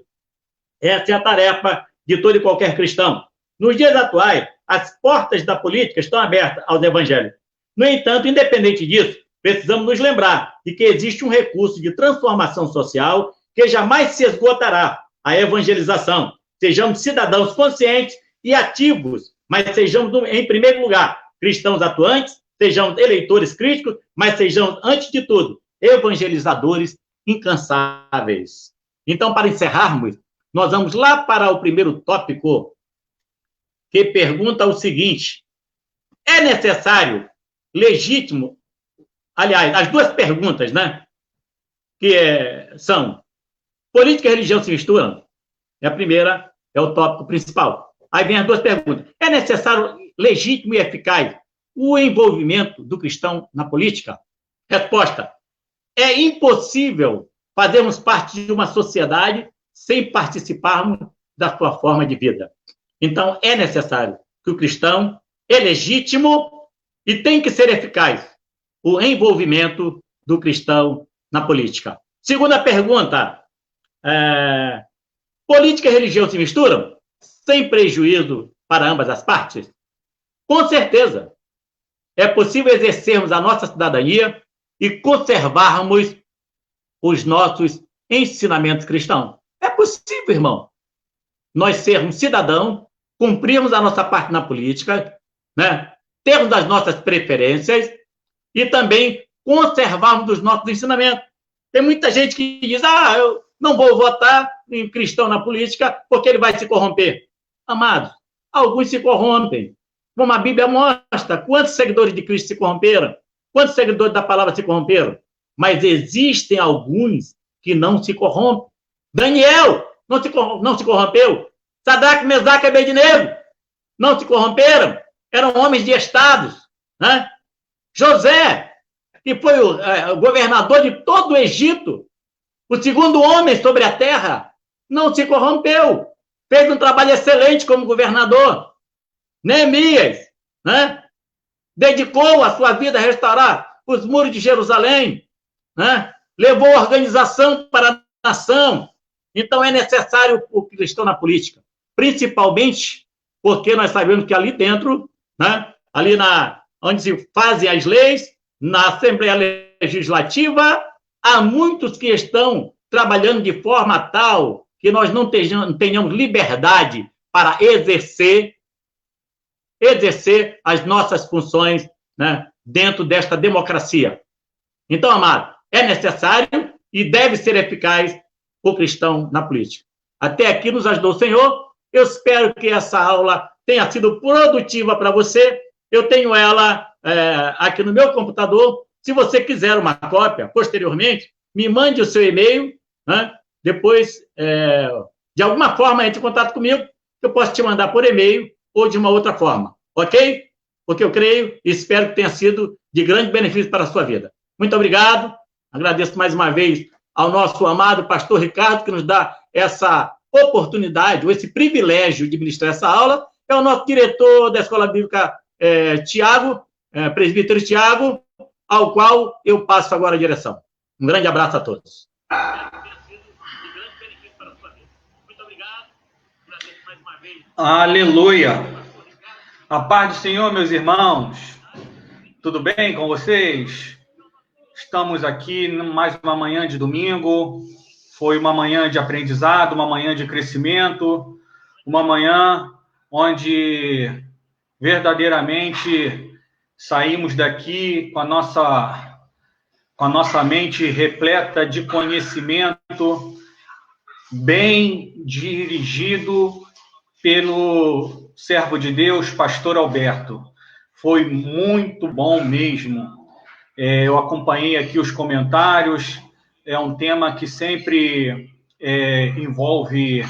Essa é a tarefa de todo e qualquer cristão. Nos dias atuais, as portas da política estão abertas aos evangélicos. No entanto, independente disso, precisamos nos lembrar de que existe um recurso de transformação social que jamais se esgotará, a evangelização. Sejamos cidadãos conscientes e ativos, mas sejamos, em primeiro lugar, cristãos atuantes, sejamos eleitores críticos, mas sejamos, antes de tudo, evangelizadores incansáveis. Então, para encerrarmos, nós vamos lá para o primeiro tópico, que pergunta o seguinte: é necessário, legítimo, aliás, as duas perguntas, né, que são, política e religião se misturam? A primeira é o tópico principal. Aí vem as duas perguntas. É necessário, legítimo e eficaz o envolvimento do cristão na política? Resposta: é impossível fazermos parte de uma sociedade sem participarmos da sua forma de vida. Então, é necessário que o cristão é legítimo e tem que ser eficaz o envolvimento do cristão na política. Segunda pergunta: política e religião se misturam? Sem prejuízo para ambas as partes? Com certeza. É possível exercermos a nossa cidadania e conservarmos os nossos ensinamentos cristãos. É possível, irmão, nós sermos cidadãos, cumprirmos a nossa parte na política, né? Termos as nossas preferências e também conservarmos os nossos ensinamentos. Tem muita gente que diz: eu não vou votar em cristão na política porque ele vai se corromper. Amados, alguns se corrompem. Como a Bíblia mostra, quantos seguidores de Cristo se corromperam? Quantos seguidores da palavra se corromperam? Mas existem alguns que não se corrompem. Daniel não se corrompeu. Sadraque, Mesaque e Abednego não se corromperam. Eram homens de estados, né? José, que foi o governador de todo o Egito, o segundo homem sobre a terra, não se corrompeu. Fez um trabalho excelente como governador. Neemias, né? Dedicou a sua vida a restaurar os muros de Jerusalém, né? Levou a organização para a nação. Então, é necessário o cristão na política, principalmente porque nós sabemos que ali dentro, né? Ali onde se fazem as leis, na Assembleia Legislativa, há muitos que estão trabalhando de forma tal que nós não tenhamos liberdade para exercer as nossas funções, né, dentro desta democracia. Então, amado, é necessário e deve ser eficaz o cristão na política. Até aqui nos ajudou o Senhor. Eu espero que essa aula tenha sido produtiva para você. Eu tenho ela aqui no meu computador. Se você quiser uma cópia, posteriormente, me mande o seu e-mail, né? Depois, de alguma forma, entre em contato comigo, eu posso te mandar por e-mail ou de uma outra forma, ok? Porque eu creio e espero que tenha sido de grande benefício para a sua vida. Muito obrigado. Agradeço mais uma vez ao nosso amado pastor Ricardo, que nos dá essa oportunidade, ou esse privilégio de ministrar essa aula. É o nosso diretor da Escola Bíblica, Tiago, presbítero Tiago, ao qual eu passo agora a direção. Um grande abraço a todos. Aleluia! A paz do Senhor, meus irmãos. Tudo bem com vocês? Estamos aqui mais uma manhã de domingo. Foi uma manhã de aprendizado, uma manhã de crescimento, uma manhã onde verdadeiramente saímos daqui com a nossa mente repleta de conhecimento, bem dirigido pelo servo de Deus, pastor Alberto. Foi muito bom mesmo. Eu acompanhei aqui os comentários. É um tema que sempre envolve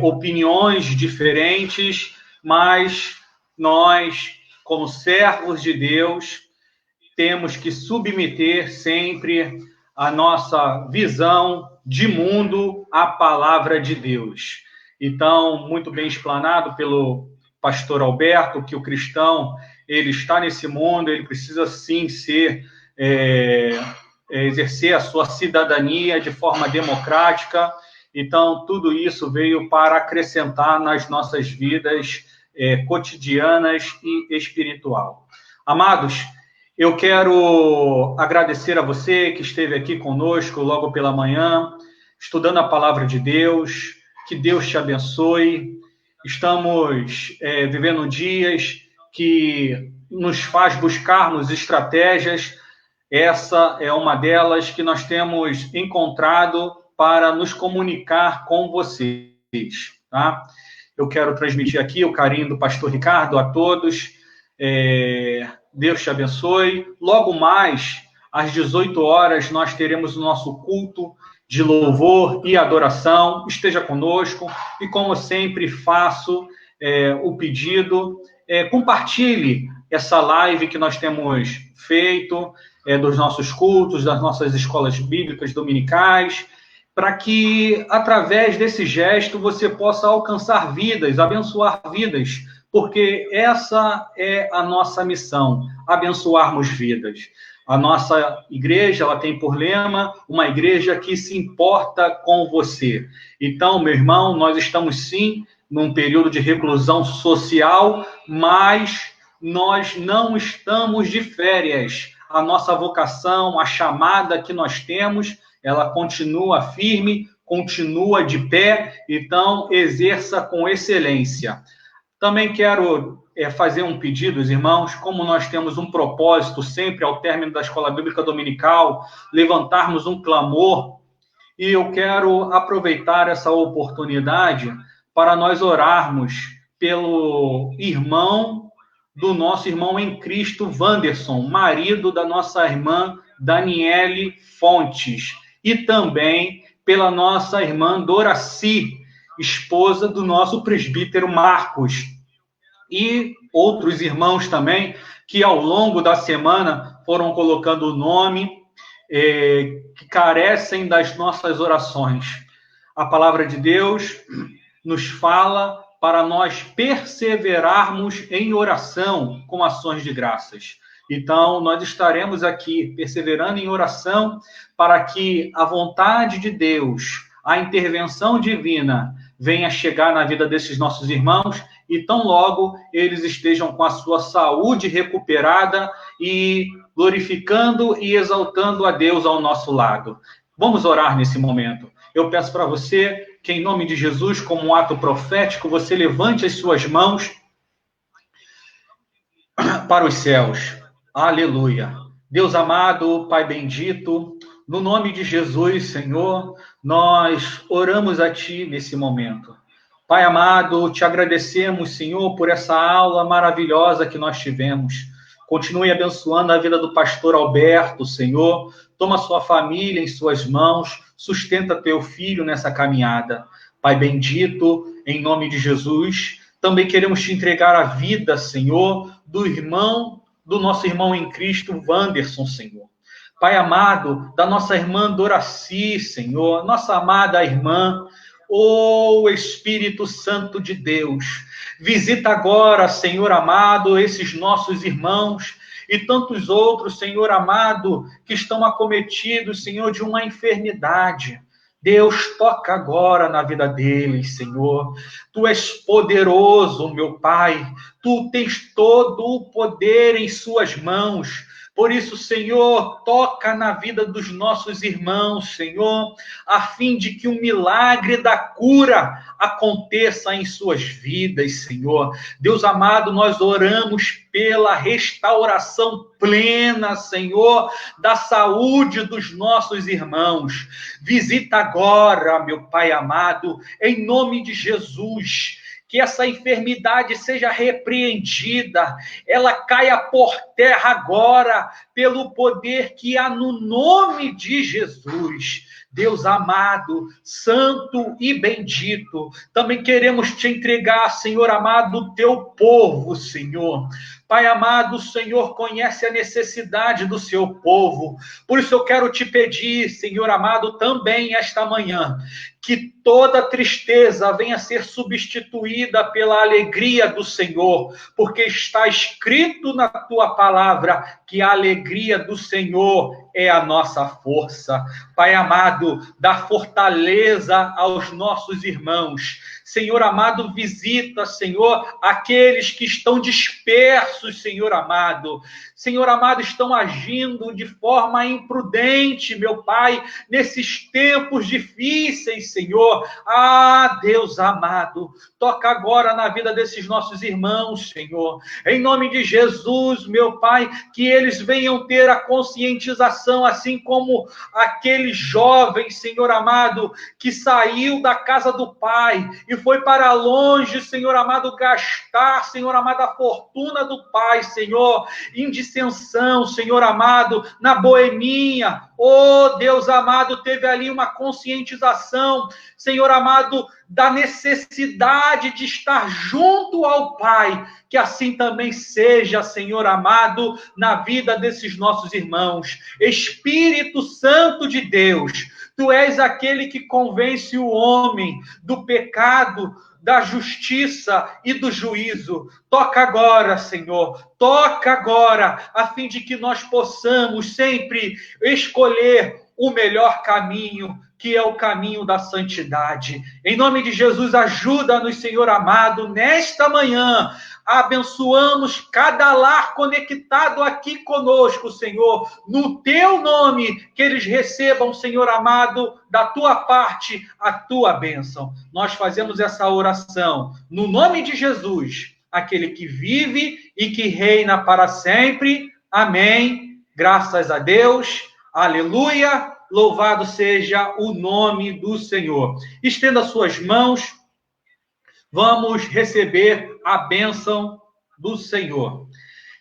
opiniões diferentes, mas nós, como servos de Deus, temos que submeter sempre a nossa visão de mundo à palavra de Deus. Então, muito bem explanado pelo pastor Alberto, que o cristão, ele está nesse mundo, ele precisa sim exercer a sua cidadania de forma democrática. Então, tudo isso veio para acrescentar nas nossas vidas cotidianas e espiritual. Amados, eu quero agradecer a você que esteve aqui conosco logo pela manhã, estudando a palavra de Deus. Que Deus te abençoe. Estamos vivendo dias que nos faz buscarmos estratégias. Essa é uma delas que nós temos encontrado para nos comunicar com vocês, tá? Eu quero transmitir aqui o carinho do pastor Ricardo a todos. Deus te abençoe. Logo mais, às 18 horas, nós teremos o nosso culto de louvor e adoração. Esteja conosco. E como eu sempre faço o pedido, compartilhe essa live que nós temos feito, dos nossos cultos, das nossas escolas bíblicas dominicais, para que, através desse gesto, você possa alcançar vidas, abençoar vidas, porque essa é a nossa missão, abençoarmos vidas. A nossa igreja, ela tem por lema uma igreja que se importa com você. Então, meu irmão, nós estamos sim num período de reclusão social, mas nós não estamos de férias. A nossa vocação, a chamada que nós temos, ela continua firme, continua de pé, então exerça com excelência. Também quero fazer um pedido, irmãos, como nós temos um propósito sempre ao término da Escola Bíblica Dominical, levantarmos um clamor, e eu quero aproveitar essa oportunidade para nós orarmos pelo irmão do nosso irmão em Cristo, Wanderson, marido da nossa irmã Daniele Fontes, e também pela nossa irmã Doraci, esposa do nosso presbítero Marcos, e outros irmãos também, que ao longo da semana foram colocando o nome, que carecem das nossas orações. A palavra de Deus nos fala para nós perseverarmos em oração com ações de graças. Então, nós estaremos aqui perseverando em oração para que a vontade de Deus, a intervenção divina, venha chegar na vida desses nossos irmãos e tão logo eles estejam com a sua saúde recuperada e glorificando e exaltando a Deus ao nosso lado. Vamos orar nesse momento. Eu peço para você que, em nome de Jesus, como um ato profético, você levante as suas mãos para os céus. Aleluia. Deus amado, Pai bendito, no nome de Jesus, Senhor, nós oramos a Ti nesse momento. Pai amado, te agradecemos, Senhor, por essa aula maravilhosa que nós tivemos. Continue abençoando a vida do pastor Alberto, Senhor. Toma sua família em suas mãos, sustenta teu filho nessa caminhada. Pai bendito, em nome de Jesus, também queremos te entregar a vida, Senhor, do nosso irmão em Cristo, Wanderson, Senhor. Pai amado, da nossa irmã Doraci, Senhor, nossa amada irmã, Espírito Santo de Deus, visita agora, Senhor amado, esses nossos irmãos e tantos outros, Senhor amado, que estão acometidos, Senhor, de uma enfermidade. Deus, toca agora na vida deles, Senhor. Tu és poderoso, meu Pai. Tu tens todo o poder em suas mãos. Por isso, Senhor, toca na vida dos nossos irmãos, Senhor, a fim de que um milagre da cura aconteça em suas vidas, Senhor. Deus amado, nós oramos pela restauração plena, Senhor, da saúde dos nossos irmãos. Visita agora, meu Pai amado, em nome de Jesus, que essa enfermidade seja repreendida, ela caia por terra agora, pelo poder que há no nome de Jesus. Deus amado, santo e bendito, também queremos te entregar, Senhor amado, o teu povo, Senhor. Pai amado, o Senhor conhece a necessidade do seu povo. Por isso eu quero te pedir, Senhor amado, também esta manhã, que toda tristeza venha a ser substituída pela alegria do Senhor, porque está escrito na tua palavra que a alegria do Senhor é a nossa força. Pai amado, dá fortaleza aos nossos irmãos. Senhor amado, visita, Senhor, aqueles que estão dispersos, Senhor amado. Senhor amado, estão agindo de forma imprudente, meu Pai, nesses tempos difíceis, Senhor. Ah, Deus amado, toca agora na vida desses nossos irmãos, Senhor. Em nome de Jesus, meu Pai, que eles venham ter a conscientização, assim como aquele jovem, Senhor amado, que saiu da casa do Pai e foi para longe, Senhor amado, gastar, Senhor amado, a fortuna do Pai, Senhor, em dissensão, Senhor amado, na boemia. Oh, Deus amado, teve ali uma conscientização, Senhor amado, da necessidade de estar junto ao Pai. Que assim também seja, Senhor amado, na vida desses nossos irmãos. Espírito Santo de Deus, tu és aquele que convence o homem do pecado, da justiça e do juízo. Toca agora, Senhor, toca agora, a fim de que nós possamos sempre escolher o melhor caminho, que é o caminho da santidade. Em nome de Jesus, ajuda-nos, Senhor amado, nesta manhã. Abençoamos cada lar conectado aqui conosco, Senhor, no teu nome, que eles recebam, Senhor amado, da tua parte, a tua bênção. Nós fazemos essa oração no nome de Jesus, aquele que vive e que reina para sempre. Amém. Graças a Deus. Aleluia. Louvado seja o nome do Senhor. Estenda suas mãos. Vamos receber a bênção do Senhor.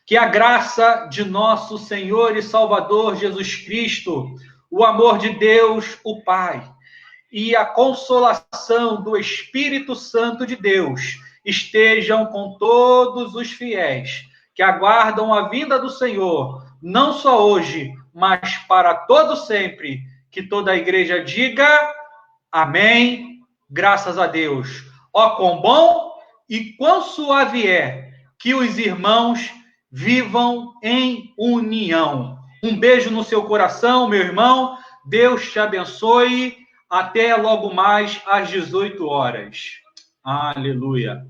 Que a graça de nosso Senhor e Salvador Jesus Cristo, o amor de Deus, o Pai, e a consolação do Espírito Santo de Deus estejam com todos os fiéis que aguardam a vinda do Senhor, não só hoje, mas para todo sempre. Que toda a igreja diga amém, graças a Deus. Ó, quão bom e quão suave é que os irmãos vivam em união. Um beijo no seu coração, meu irmão. Deus te abençoe. Até logo mais às 18 horas. Aleluia.